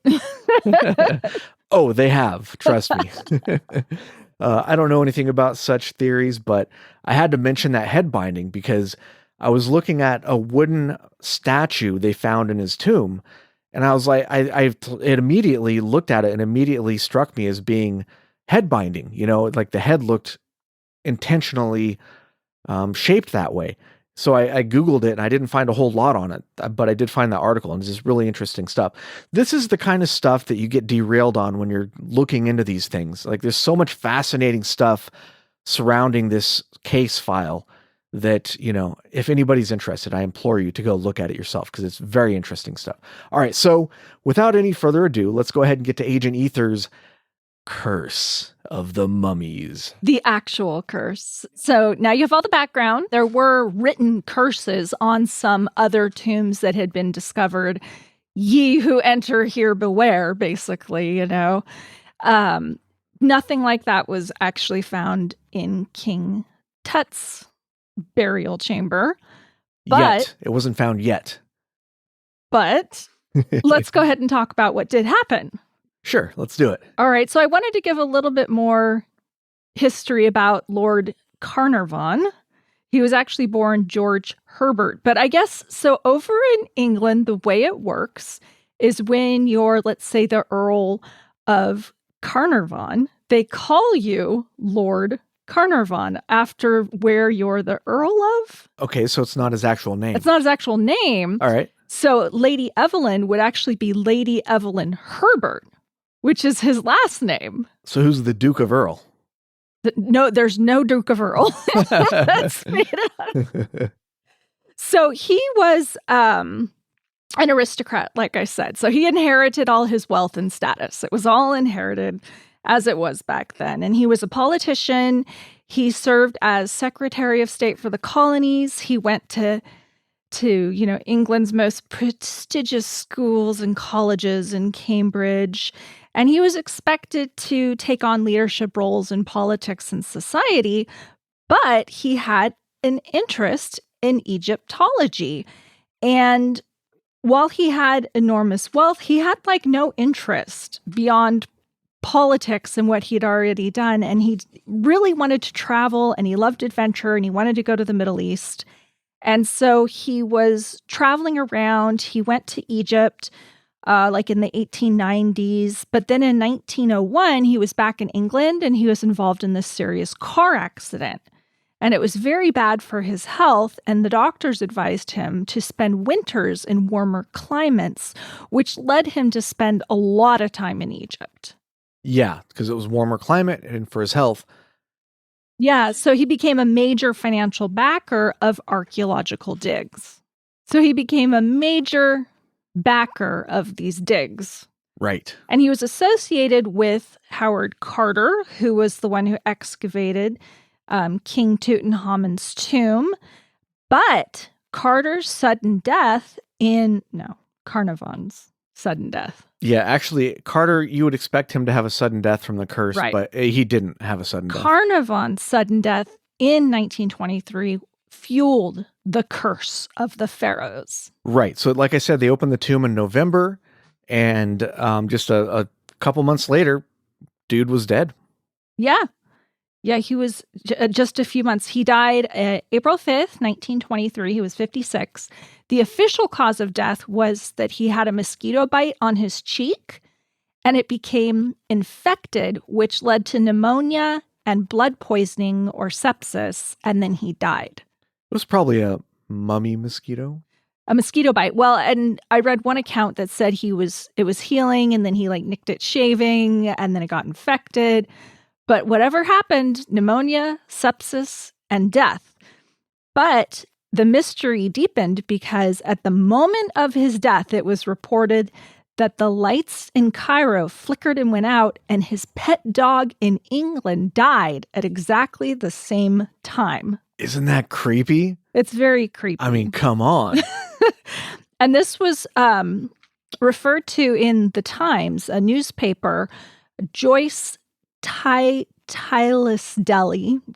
Oh, they have. Trust me. I don't know anything about such theories, but I had to mention that head binding because I was looking at a wooden statue they found in his tomb, and I was like, it immediately looked at it and immediately struck me as being head binding. You know, like the head looked intentionally shaped that way. So I Googled it and I didn't find a whole lot on it, but I did find that article and it's just really interesting stuff. This is the kind of stuff that you get derailed on when you're looking into these things. Like there's so much fascinating stuff surrounding this case file that, you know, if anybody's interested, I implore you to go look at it yourself because it's very interesting stuff. All right. So without any further ado, let's go ahead and get to Agent Ether's Curse of the Mummies. The actual curse. So now you have all the background. There were written curses on some other tombs that had been discovered. Ye who enter here beware, basically, you know. Nothing like that was actually found in King Tut's burial chamber. But it wasn't found yet. But let's go ahead and talk about what did happen. Sure, let's do it. All right, so I wanted to give a little bit more history about Lord Carnarvon. He was actually born George Herbert, but I guess, so over in England, the way it works is when you're, let's say, the Earl of Carnarvon, they call you Lord Carnarvon after where you're the Earl of. Okay, so it's not his actual name. It's not his actual name. All right. So Lady Evelyn would actually be Lady Evelyn Herbert, which is his last name. So who's the Duke of Earl? No, there's no Duke of Earl. That's made up. So he was an aristocrat, like I said. So he inherited all his wealth and status. It was all inherited as it was back then. And he was a politician. He served as Secretary of State for the colonies. He went to you know, England's most prestigious schools and colleges in Cambridge. And he was expected to take on leadership roles in politics and society, but he had an interest in Egyptology. And while he had enormous wealth, he had like no interest beyond politics and what he'd already done. And he really wanted to travel and he loved adventure and he wanted to go to the Middle East. And so he was traveling around. He went to Egypt like in the 1890s. But then in 1901, he was back in England and he was involved in this serious car accident. And it was very bad for his health. And the doctors advised him to spend winters in warmer climates, which led him to spend a lot of time in Egypt. Yeah, because it was warmer climate and for his health. Yeah, so he became a major financial backer of archaeological digs. So he became a major backer of these digs. Right. And he was associated with Howard Carter, who was the one who excavated King Tutankhamun's tomb. But Carter's sudden death Carnarvon's sudden death. Yeah, actually, Carter, you would expect him to have a sudden death from the curse, right. But he didn't have a sudden death. Carnarvon's sudden death in 1923 fueled the curse of the pharaohs. Right. So, like I said, they opened the tomb in November, and just a couple months later, dude was dead. Yeah. Yeah, he was just a few months. He died April 5th, 1923. He was 56. The official cause of death was that he had a mosquito bite on his cheek, and it became infected, which led to pneumonia and blood poisoning or sepsis, and then he died. It was probably a mummy mosquito. A mosquito bite. Well, and I read one account that said it was healing, and then he like nicked it shaving, and then it got infected. But whatever happened, pneumonia, sepsis, and death. But the mystery deepened because at the moment of his death, it was reported that the lights in Cairo flickered and went out, and his pet dog in England died at exactly the same time. Isn't that creepy? It's very creepy. I mean, come on. And this was referred to in the Times, a newspaper. Joyce Tylesdeli.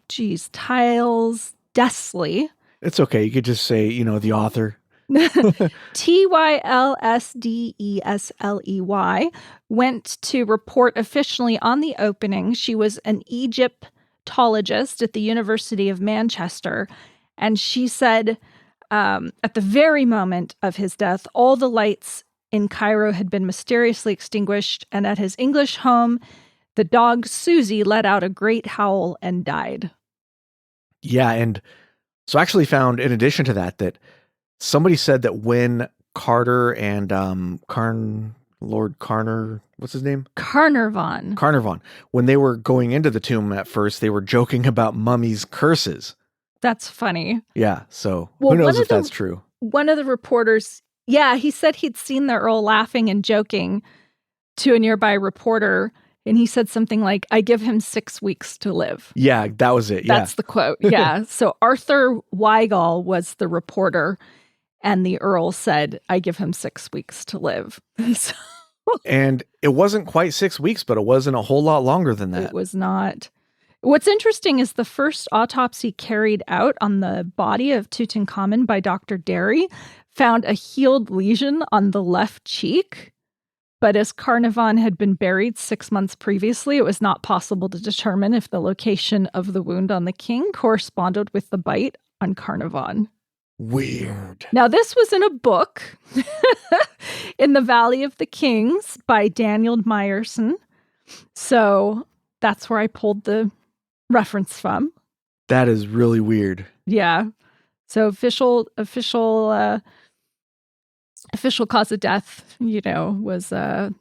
Geez, Tylesdesly. It's okay. You could just say, the author. Tylsdesley went to report officially on the opening. She was an Egyptologist at the University of Manchester. And she said at the very moment of his death, all the lights in Cairo had been mysteriously extinguished. And at his English home, the dog Susie let out a great howl and died. Yeah, and so I actually found, in addition to that somebody said that when Carter and Lord Carner, what's his name? Carnarvon. When they were going into the tomb at first, they were joking about mummies' curses. That's funny. Yeah, so who knows if that's true? One of the reporters, he said he'd seen the Earl laughing and joking to a nearby reporter. And he said something like, I give him 6 weeks to live. Yeah, that was it. Yeah. That's the quote. Yeah. So Arthur Weigall was the reporter, and the Earl said, I give him 6 weeks to live. And it wasn't quite 6 weeks, but it wasn't a whole lot longer than that. It was not. What's interesting is the first autopsy carried out on the body of Tutankhamun by Dr. Derry found a healed lesion on the left cheek. But as Carnarvon had been buried 6 months previously, it was not possible to determine if the location of the wound on the king corresponded with the bite on Carnarvon. Weird. Now, this was in a book, In the Valley of the Kings by Daniel Meyerson. So that's where I pulled the reference from. That is really weird. Yeah. So official cause of death, was a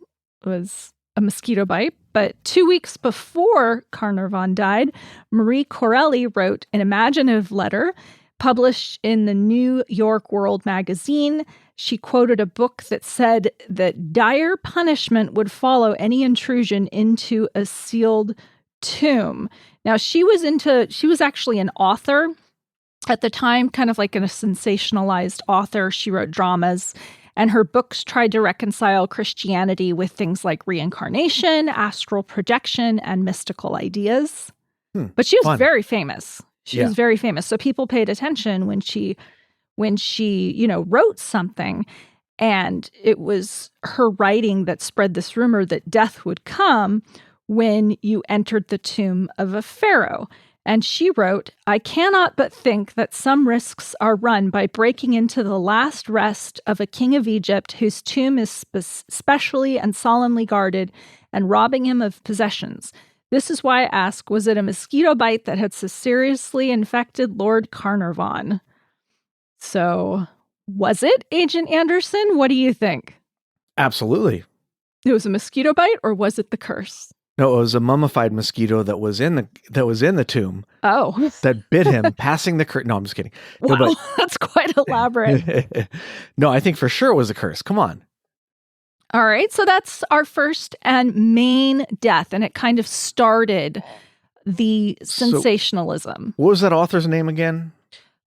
mosquito bite. But 2 weeks before Carnarvon died, Marie Corelli wrote an imaginative letter published in the New York World magazine. She quoted a book that said that dire punishment would follow any intrusion into a sealed tomb. Now, she was actually an author at the time, kind of like a sensationalized author. She wrote dramas, and her books tried to reconcile Christianity with things like reincarnation, astral projection, and mystical ideas. But she was very famous. She was very famous. So people paid attention when she wrote something. And it was her writing that spread this rumor that death would come when you entered the tomb of a pharaoh. And she wrote, I cannot but think that some risks are run by breaking into the last rest of a king of Egypt whose tomb is specially and solemnly guarded, and robbing him of possessions. This is why I ask, was it a mosquito bite that had so seriously infected Lord Carnarvon? So, was it, Agent Anderson? What do you think? Absolutely. It was a mosquito bite, or was it the curse? No, it was a mummified mosquito that was in the tomb. Oh. That bit him, passing the curse. No, I'm just kidding. Wow, No, that's quite elaborate. No, I think for sure it was a curse. Come on. All right, so that's our first and main death, and it kind of started the sensationalism. What was that author's name again?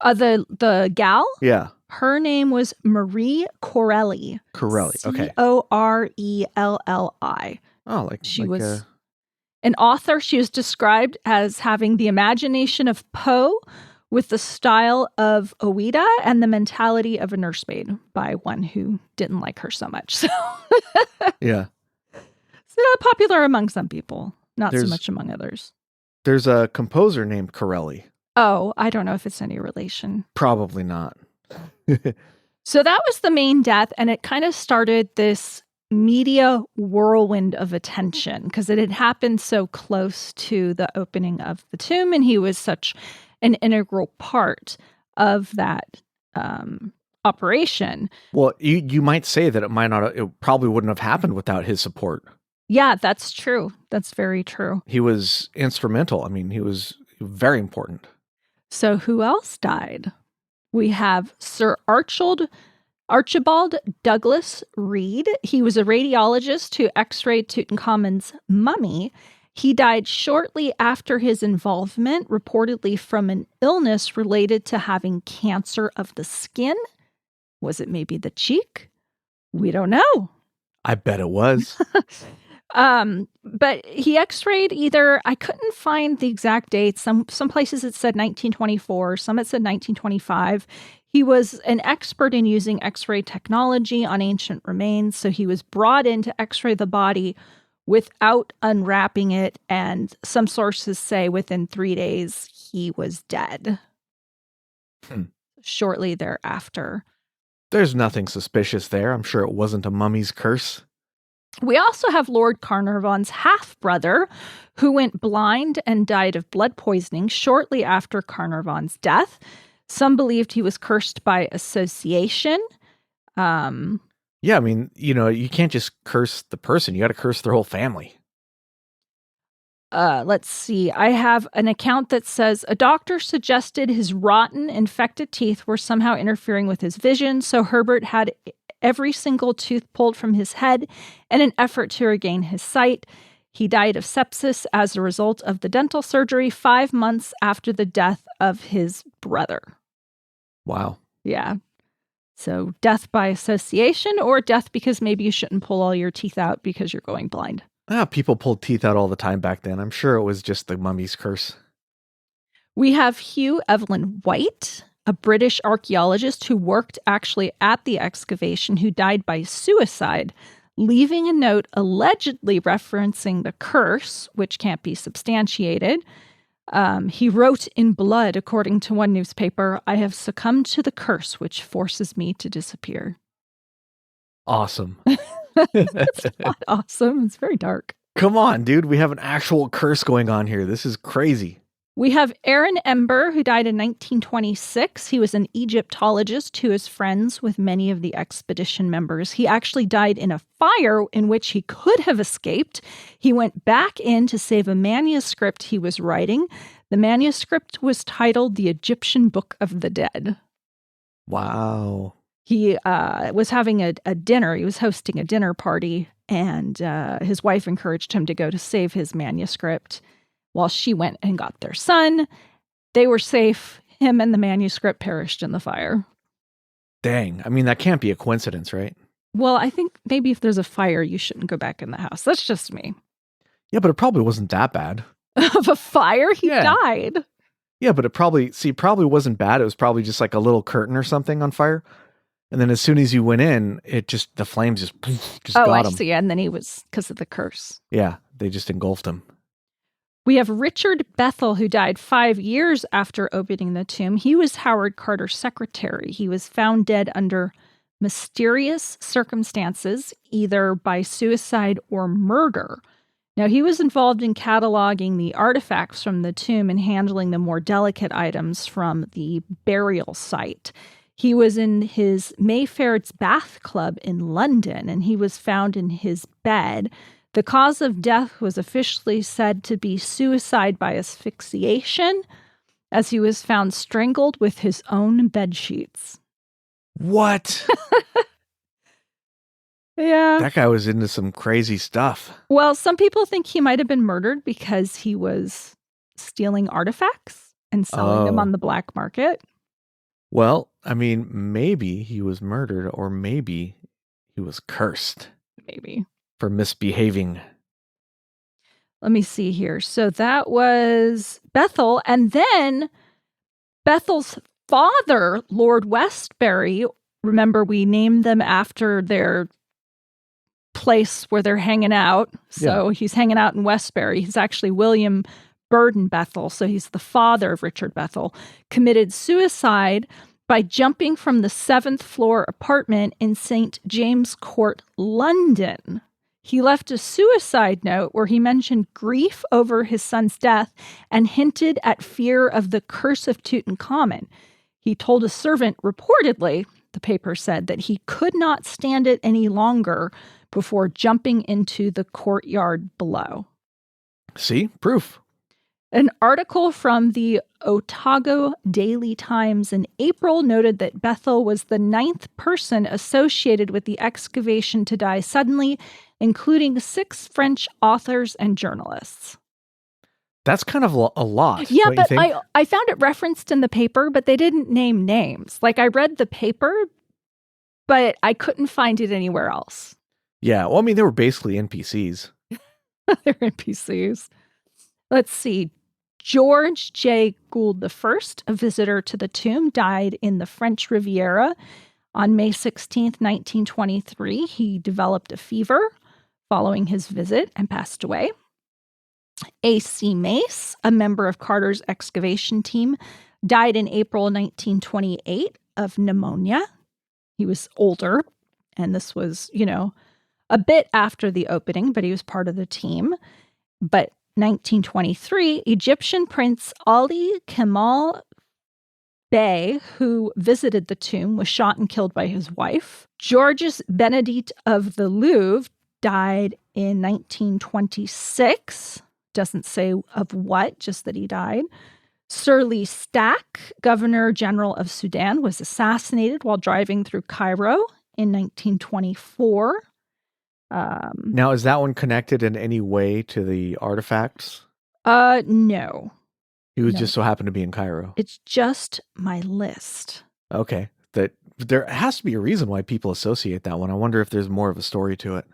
The gal? Yeah. Her name was Marie Corelli. Corelli, okay. Corelli. Oh, she was an author. She was described as having the imagination of Poe with the style of Ouida and the mentality of a nursemaid by one who didn't like her so much. So, Yeah. Popular among some people, not so There's- much among others. There's a composer named Corelli. Oh, I don't know if it's any relation. Probably not. So that was the main death, and it kind of started this media whirlwind of attention because it had happened so close to the opening of the tomb, and he was such an integral part of that operation. Well, you might say that it probably wouldn't have happened without his support. Yeah, that's true. That's very true. He was instrumental. I mean, he was very important. So who else died? We have Sir Archibald Douglas Reed. He was a radiologist who x-rayed Tutankhamun's mummy. He died shortly after his involvement, reportedly from an illness related to having cancer of the skin. Was it maybe the cheek? We don't know. I bet it was. But he x-rayed I couldn't find the exact dates. Some places it said 1924, some it said 1925. He was an expert in using x-ray technology on ancient remains, so he was brought in to x-ray the body without unwrapping it, and some sources say within 3 days he was dead. Shortly thereafter. There's nothing suspicious there. I'm sure it wasn't a mummy's curse. We also have Lord Carnarvon's half-brother, who went blind and died of blood poisoning shortly after Carnarvon's death. Some believed he was cursed by association. Yeah, I mean, you can't just curse the person. You got to curse their whole family. Let's see. I have an account that says a doctor suggested his rotten, infected teeth were somehow interfering with his vision, so Herbert had every single tooth pulled from his head in an effort to regain his sight. He died of sepsis as a result of the dental surgery 5 months after the death of his brother. Wow. Yeah. So death by association, or death because maybe you shouldn't pull all your teeth out because you're going blind. People pulled teeth out all the time back then. I'm sure it was just the mummy's curse. We have Hugh Evelyn White, a British archaeologist who worked actually at the excavation, who died by suicide, leaving a note allegedly referencing the curse, which can't be substantiated. He wrote in blood, according to one newspaper, "I have succumbed to the curse which forces me to disappear." Awesome. That's not awesome. It's very dark. Come on, dude. We have an actual curse going on here. This is crazy. We have Aaron Ember, who died in 1926. He was an Egyptologist who is friends with many of the expedition members. He actually died in a fire in which he could have escaped. He went back in to save a manuscript he was writing. The manuscript was titled The Egyptian Book of the Dead. Wow. He was having a dinner. He was hosting a dinner party, and his wife encouraged him to go to save his manuscript. While she went and got their son, they were safe. Him and the manuscript perished in the fire. Dang. I mean, that can't be a coincidence, right? Well, I think maybe if there's a fire, you shouldn't go back in the house. That's just me. Yeah, but it probably wasn't that bad. Of a fire? He died. Yeah, but it probably wasn't bad. It was probably just like a little curtain or something on fire. And then as soon as you went in, the flames just got him. I see. And then he was, because of the curse. Yeah, they just engulfed him. We have Richard Bethel, who died 5 years after opening the tomb. He was Howard Carter's secretary. He was found dead under mysterious circumstances, either by suicide or murder. Now, he was involved in cataloging the artifacts from the tomb and handling the more delicate items from the burial site. He was in his Mayfair's Bath Club in London, and he was found in his bed. The cause of death was officially said to be suicide by asphyxiation, as he was found strangled with his own bed sheets. What? Yeah. That guy was into some crazy stuff. Well, some people think he might have been murdered because he was stealing artifacts and selling them on the black market. Well, I mean, maybe he was murdered, or maybe he was cursed. Maybe. For misbehaving. Let me see here. So that was Bethel. And then Bethel's father, Lord Westbury, remember we named them after their place where they're hanging out. So he's hanging out in Westbury. He's actually William Burden Bethel. So he's the father of Richard Bethel, committed suicide by jumping from the 7th floor apartment in St. James Court, London. He left a suicide note where he mentioned grief over his son's death and hinted at fear of the curse of Tutankhamun. He told a servant, reportedly, the paper said, that he could not stand it any longer before jumping into the courtyard below. See? Proof. An article from the Otago Daily Times in April noted that Bethel was the 9th person associated with the excavation to die suddenly, including 6 French authors and journalists. That's kind of a lot. Yeah, don't but you think? I found it referenced in the paper, but they didn't name names. Like, I read the paper, but I couldn't find it anywhere else. Yeah, well, I mean, they were basically NPCs. They're NPCs. Let's see. George J. Gould I, a visitor to the tomb, died in the French Riviera on May 16th, 1923. He developed a fever following his visit and passed away. A.C. Mace, a member of Carter's excavation team, died in April 1928 of pneumonia. He was older, and this was, a bit after the opening, but he was part of the team. But 1923, Egyptian Prince Ali Kemal Bey, who visited the tomb, was shot and killed by his wife. Georges Benedict of the Louvre died in 1926. Doesn't say of what, just that he died. Sir Lee Stack, Governor General of Sudan, was assassinated while driving through Cairo in 1924. Now, is that one connected in any way to the artifacts? No. He was just so happened to be in Cairo. It's just my list. Okay. There has to be a reason why people associate that one. I wonder if there's more of a story to it.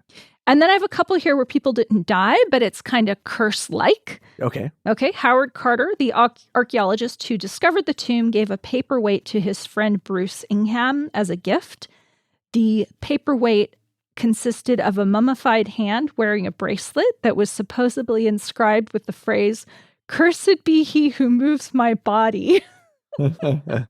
And then I have a couple here where people didn't die, but it's kind of curse-like. Okay. Howard Carter, the archaeologist who discovered the tomb, gave a paperweight to his friend Bruce Ingham as a gift. The paperweight consisted of a mummified hand wearing a bracelet that was supposedly inscribed with the phrase, "Cursed be he who moves my body." Ingham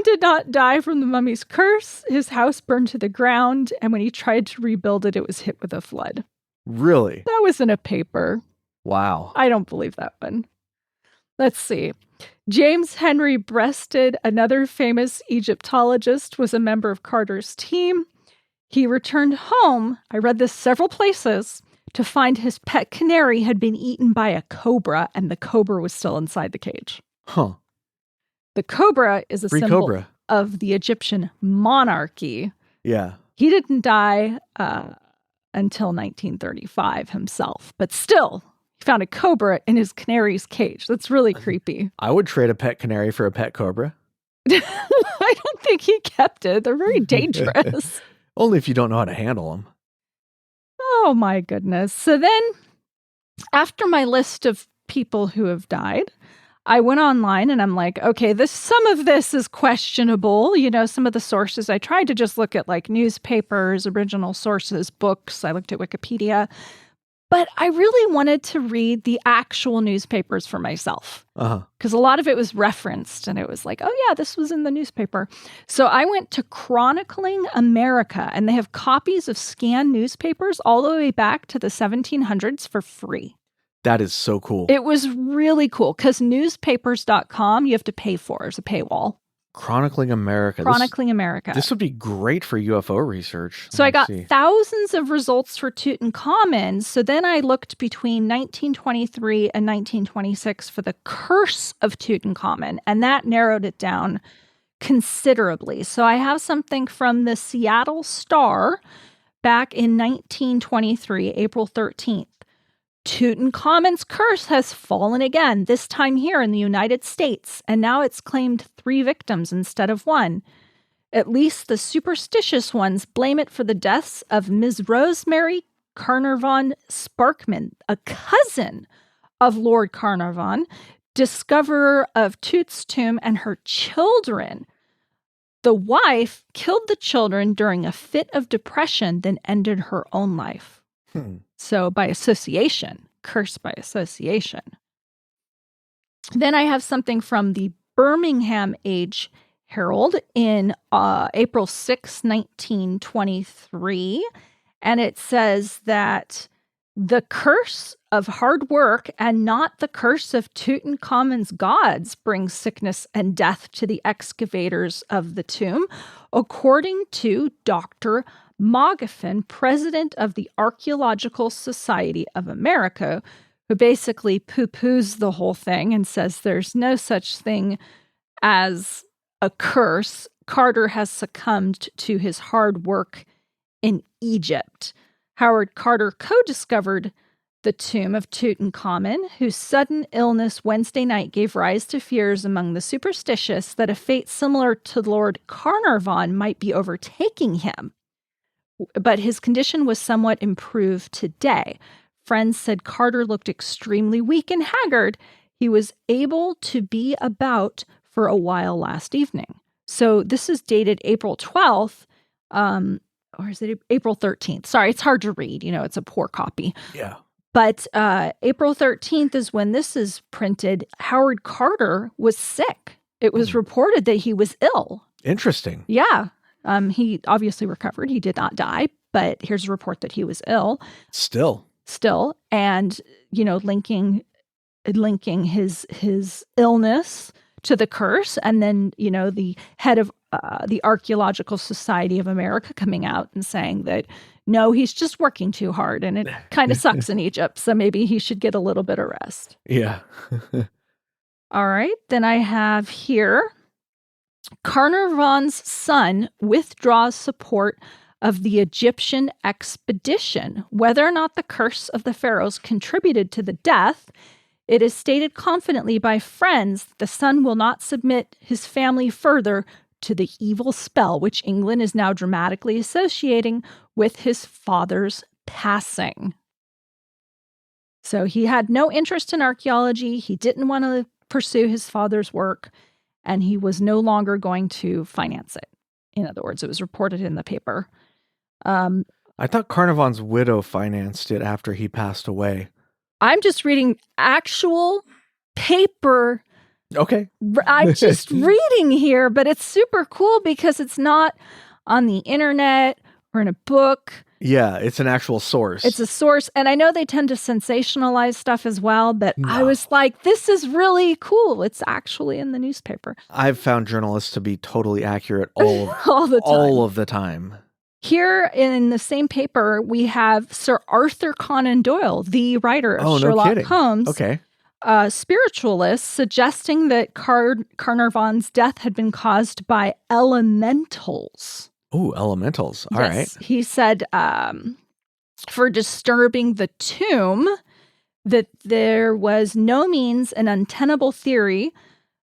did not die from the mummy's curse. His house burned to the ground, and when he tried to rebuild it, it was hit with a flood. Really? That was in a paper. Wow. I don't believe that one. Let's see. James Henry Breasted, another famous Egyptologist, was a member of Carter's team. He returned home, I read this several places, to find his pet canary had been eaten by a cobra, and the cobra was still inside the cage. Huh. The cobra is a symbol cobra. of the Egyptian monarchy. Yeah. He didn't die until 1935 himself, but still, he found a cobra in his canary's cage. That's really creepy. I would trade a pet canary for a pet cobra. I don't think he kept it. They're very dangerous. Only if you don't know how to handle them. Oh my goodness. So then, after my list of people who have died, I went online and I'm like, okay, some of this is questionable. Some of the sources, I tried to just look at like newspapers, original sources, books. I looked at Wikipedia, but I really wanted to read the actual newspapers for myself. Because a lot of it was referenced and it was like, oh yeah, this was in the newspaper. So I went to Chronicling America, and they have copies of scanned newspapers all the way back to the 1700s for free. That is so cool. It was really cool because newspapers.com you have to pay for. There's a paywall. Chronicling America. Chronicling America. This would be great for UFO research. So I got thousands of results for Tutankhamun. So then I looked between 1923 and 1926 for the Curse of Tutankhamun, and that narrowed it down considerably. So I have something from the Seattle Star back in 1923, April 13th. Tutankhamun's curse has fallen again, this time here in the United States, and now it's claimed 3 victims instead of 1. At least the superstitious ones blame it for the deaths of Ms. Rosemary Carnarvon Sparkman, a cousin of Lord Carnarvon, discoverer of Tut's tomb, and her children. The wife killed the children during a fit of depression, then ended her own life. So by association, curse by association. Then I have something from the Birmingham Age Herald in April 6, 1923. And it says that the curse of hard work and not the curse of Tutankhamun's gods brings sickness and death to the excavators of the tomb, according to Dr. Mogoffin, president of the Archaeological Society of America, who basically poo-poos the whole thing and says there's no such thing as a curse. Carter has succumbed to his hard work in Egypt. Howard Carter co-discovered the tomb of Tutankhamun, whose sudden illness Wednesday night gave rise to fears among the superstitious that a fate similar to Lord Carnarvon might be overtaking him. But his condition was somewhat improved today. Friends said Carter looked extremely weak and haggard. He was able to be about for a while last evening. So this is dated April 12th, or is it April 13th? Sorry, it's hard to read. It's a poor copy. Yeah. But April 13th is when this is printed. Howard Carter was sick. It was reported that he was ill. Interesting. Yeah. He obviously recovered. He did not die, but here's a report that he was ill. Still. And, linking his illness to the curse. And then, the head of the Archaeological Society of America coming out and saying that, no, he's just working too hard and it kind of sucks in Egypt. So maybe he should get a little bit of rest. Yeah. All right. Then I have here, Carnarvon's son withdraws support of the Egyptian expedition. Whether or not the curse of the pharaohs contributed to the death, it is stated confidently by friends that the son will not submit his family further to the evil spell, which England is now dramatically associating with his father's passing. So he had no interest in archaeology. He didn't want to pursue his father's work, and he was no longer going to finance it. In other words, it was reported in the paper. I thought Carnarvon's widow financed it after he passed away. I'm just reading actual paper. Okay. I'm just reading here, but it's super cool because it's not on the internet or in a book. Yeah, it's an actual source. It's a source. And I know they tend to sensationalize stuff as well, but I was like, this is really cool. It's actually in the newspaper. I've found journalists to be totally accurate all of the time. Here in the same paper, we have Sir Arthur Conan Doyle, the writer of Sherlock Holmes. Okay. Spiritualists suggesting that Carnarvon's death had been caused by elementals. Oh, elementals. All right. He said for disturbing the tomb, that there was no means an untenable theory,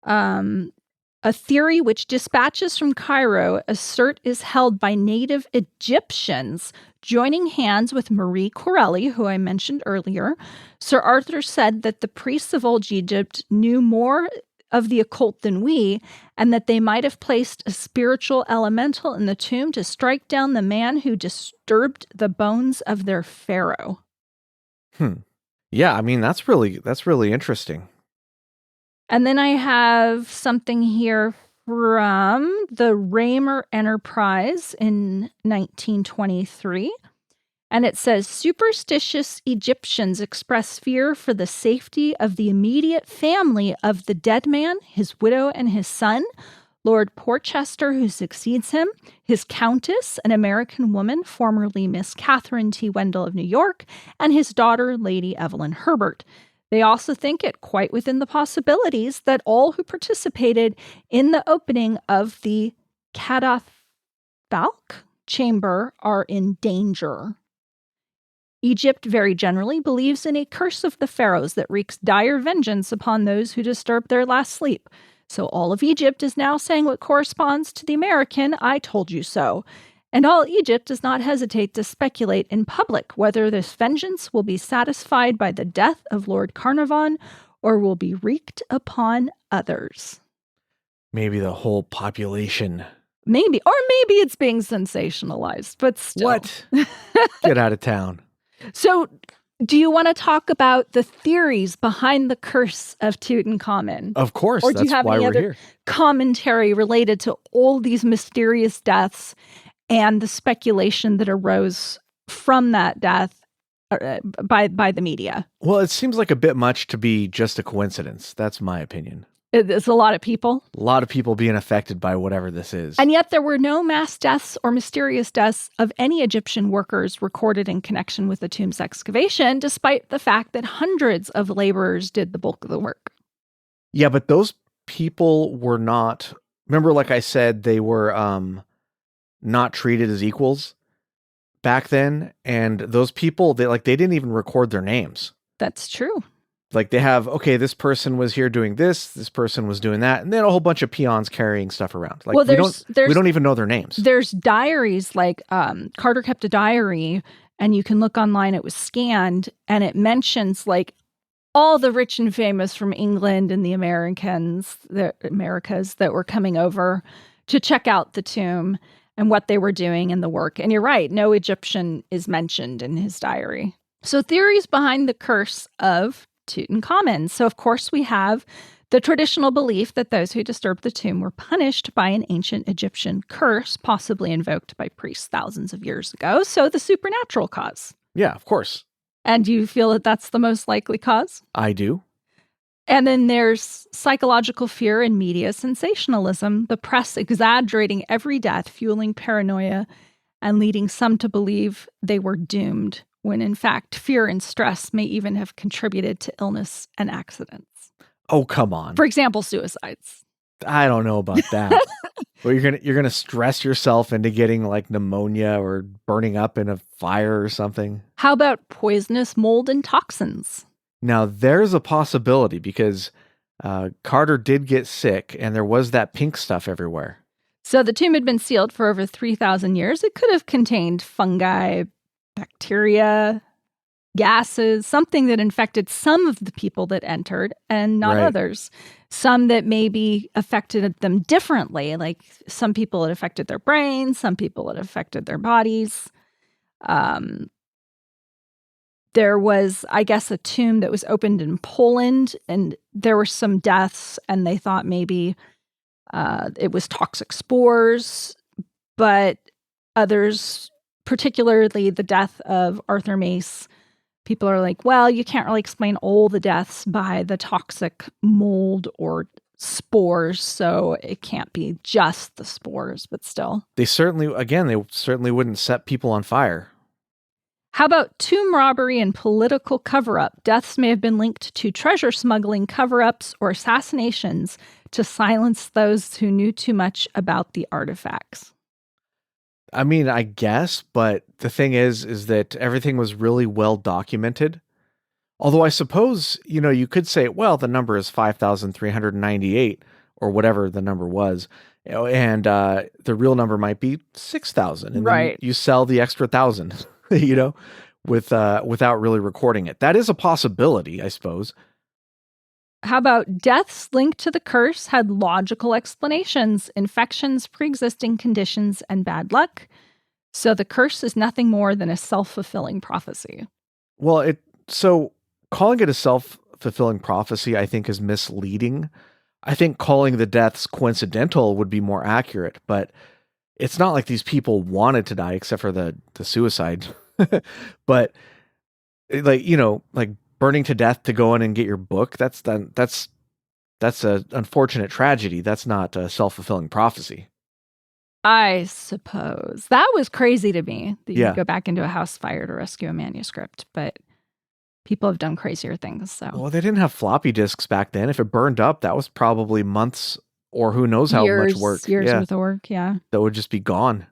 a theory which dispatches from Cairo assert is held by native Egyptians, joining hands with Marie Corelli, who I mentioned earlier. Sir Arthur said that the priests of old Egypt knew more of the occult than we, and that they might have placed a spiritual elemental in the tomb to strike down the man who disturbed the bones of their pharaoh. Yeah, I mean, that's really interesting. And then I have something here from the Raymer Enterprise in 1923. And it says, superstitious Egyptians express fear for the safety of the immediate family of the dead man, his widow and his son, Lord Porchester, who succeeds him, his countess, an American woman, formerly Miss Catherine T. Wendell of New York, and his daughter, Lady Evelyn Herbert. They also think it quite within the possibilities that all who participated in the opening of the catafalque chamber are in danger. Egypt very generally believes in a curse of the pharaohs that wreaks dire vengeance upon those who disturb their last sleep. So all of Egypt is now saying what corresponds to the American, I told you so. And all Egypt does not hesitate to speculate in public whether this vengeance will be satisfied by the death of Lord Carnarvon or will be wreaked upon others. Maybe the whole population. Maybe it's being sensationalized, but still. What? Get out of town. So, do you want to talk about the theories behind the curse of Tutankhamun? Of course, Or do you that's have why any we're other here. commentary related to all these mysterious deaths and the speculation that arose from that death by the media? Well, it seems like a bit much to be just a coincidence. That's my opinion. It's a lot of people. A lot of people being affected by whatever this is. And yet there were no mass deaths or mysterious deaths of any Egyptian workers recorded in connection with the tomb's excavation, despite the fact that hundreds of laborers did the bulk of the work. Yeah, but those people were not, remember, like I said, they were not treated as equals back then. And those people, they didn't even record their names. That's true. Like they have, okay, this person was here doing this person was doing that, and then a whole bunch of peons carrying stuff around. Like we don't even know their names. There's diaries, like Carter kept a diary, and you can look online. It was scanned, and it mentions like all the rich and famous from England and the Americas that were coming over to check out the tomb and what they were doing in the work. And you're right, no Egyptian is mentioned in his diary. So theories behind the curse of Tutankhamun. So, of course, we have the traditional belief that those who disturbed the tomb were punished by an ancient Egyptian curse, possibly invoked by priests thousands of years ago. So, the supernatural cause. Yeah, of course. And do you feel that that's the most likely cause? I do. And then there's psychological fear and media sensationalism, the press exaggerating every death, fueling paranoia, and leading some to believe they were doomed, when in fact, fear and stress may even have contributed to illness and accidents. Oh, come on. For example, suicides. I don't know about that. Well, you're gonna stress yourself into getting like pneumonia or burning up in a fire or something. How about poisonous mold and toxins? Now, there's a possibility because Carter did get sick and there was that pink stuff everywhere. So the tomb had been sealed for over 3,000 years. It could have contained fungi, bacteria, gases, something that infected some of the people that entered and not others. Some that maybe affected them differently. Like some people it affected their brains, some people it affected their bodies. There was, I guess, a tomb that was opened in Poland, and there were some deaths, and they thought maybe it was toxic spores, but others, particularly the death of Arthur Mace, people are like, well, you can't really explain all the deaths by the toxic mold or spores, so it can't be just the spores, but still. They certainly wouldn't set people on fire. How about tomb robbery and political cover-up? Deaths may have been linked to treasure smuggling, cover-ups, or assassinations to silence those who knew too much about the artifacts. I mean, I guess, but the thing is that everything was really well documented. Although I suppose, you could say, well, the number is 5,398 or whatever the number was, and the real number might be 6,000. And then you sell the extra 1,000, without really recording it. That is a possibility, I suppose. How about deaths linked to the curse had logical explanations, infections, pre-existing conditions, and bad luck. So the curse is nothing more than a self-fulfilling prophecy. Well, so calling it a self-fulfilling prophecy, I think, is misleading. I think calling the deaths coincidental would be more accurate, but it's not like these people wanted to die except for the suicide. But like burning to death to go in and get your book, that's an unfortunate tragedy. That's not a self-fulfilling prophecy. I suppose. That was crazy to me that you Yeah. go back into a house fire to rescue a manuscript, but people have done crazier things. So Well, they didn't have floppy disks back then. If it burned up, that was probably months or who knows how much work. Years worth of work, yeah. That would just be gone.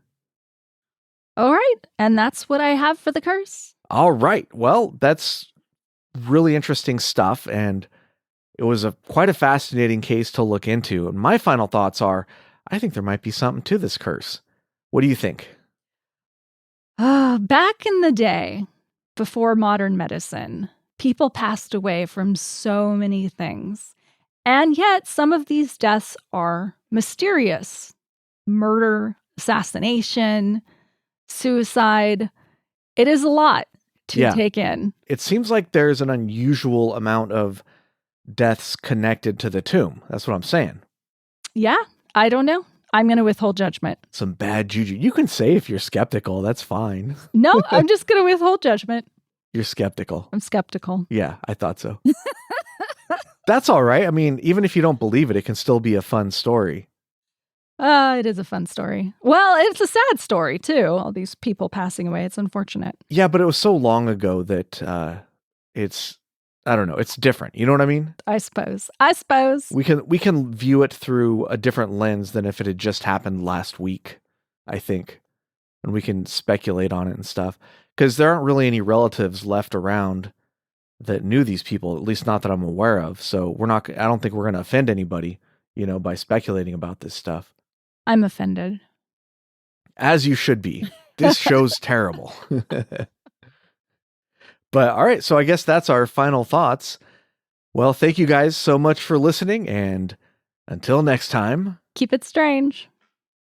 All right, and that's what I have for the curse. All right. Well, that's really interesting stuff, and it was quite a fascinating case to look into. And my final thoughts are, I think there might be something to this curse. What do you think? Back in the day, before modern medicine, People passed away from so many things. And yet, some of these deaths are mysterious. Murder, assassination, suicide. It is a lot to take in. It seems like there's an unusual amount of deaths connected to the tomb. That's what I'm saying. Yeah, I don't know. I'm going to withhold judgment. Some bad juju. You can say if you're skeptical. That's fine. No, I'm just going to withhold judgment. You're skeptical. I'm skeptical. Yeah, I thought so. That's all right. I mean, even if you don't believe it, it can still be a fun story. It is a fun story. Well, it's a sad story, too. All these people passing away. It's unfortunate. Yeah, but it was so long ago that I don't know, it's different. You know what I mean? I suppose. We can view it through a different lens than if it had just happened last week, I think. And we can speculate on it and stuff. Because there aren't really any relatives left around that knew these people, at least not that I'm aware of. So I don't think we're going to offend anybody, by speculating about this stuff. I'm offended. As you should be. This show's terrible. But all right, so I guess that's our final thoughts. Well, thank you guys so much for listening, and until next time, keep it strange.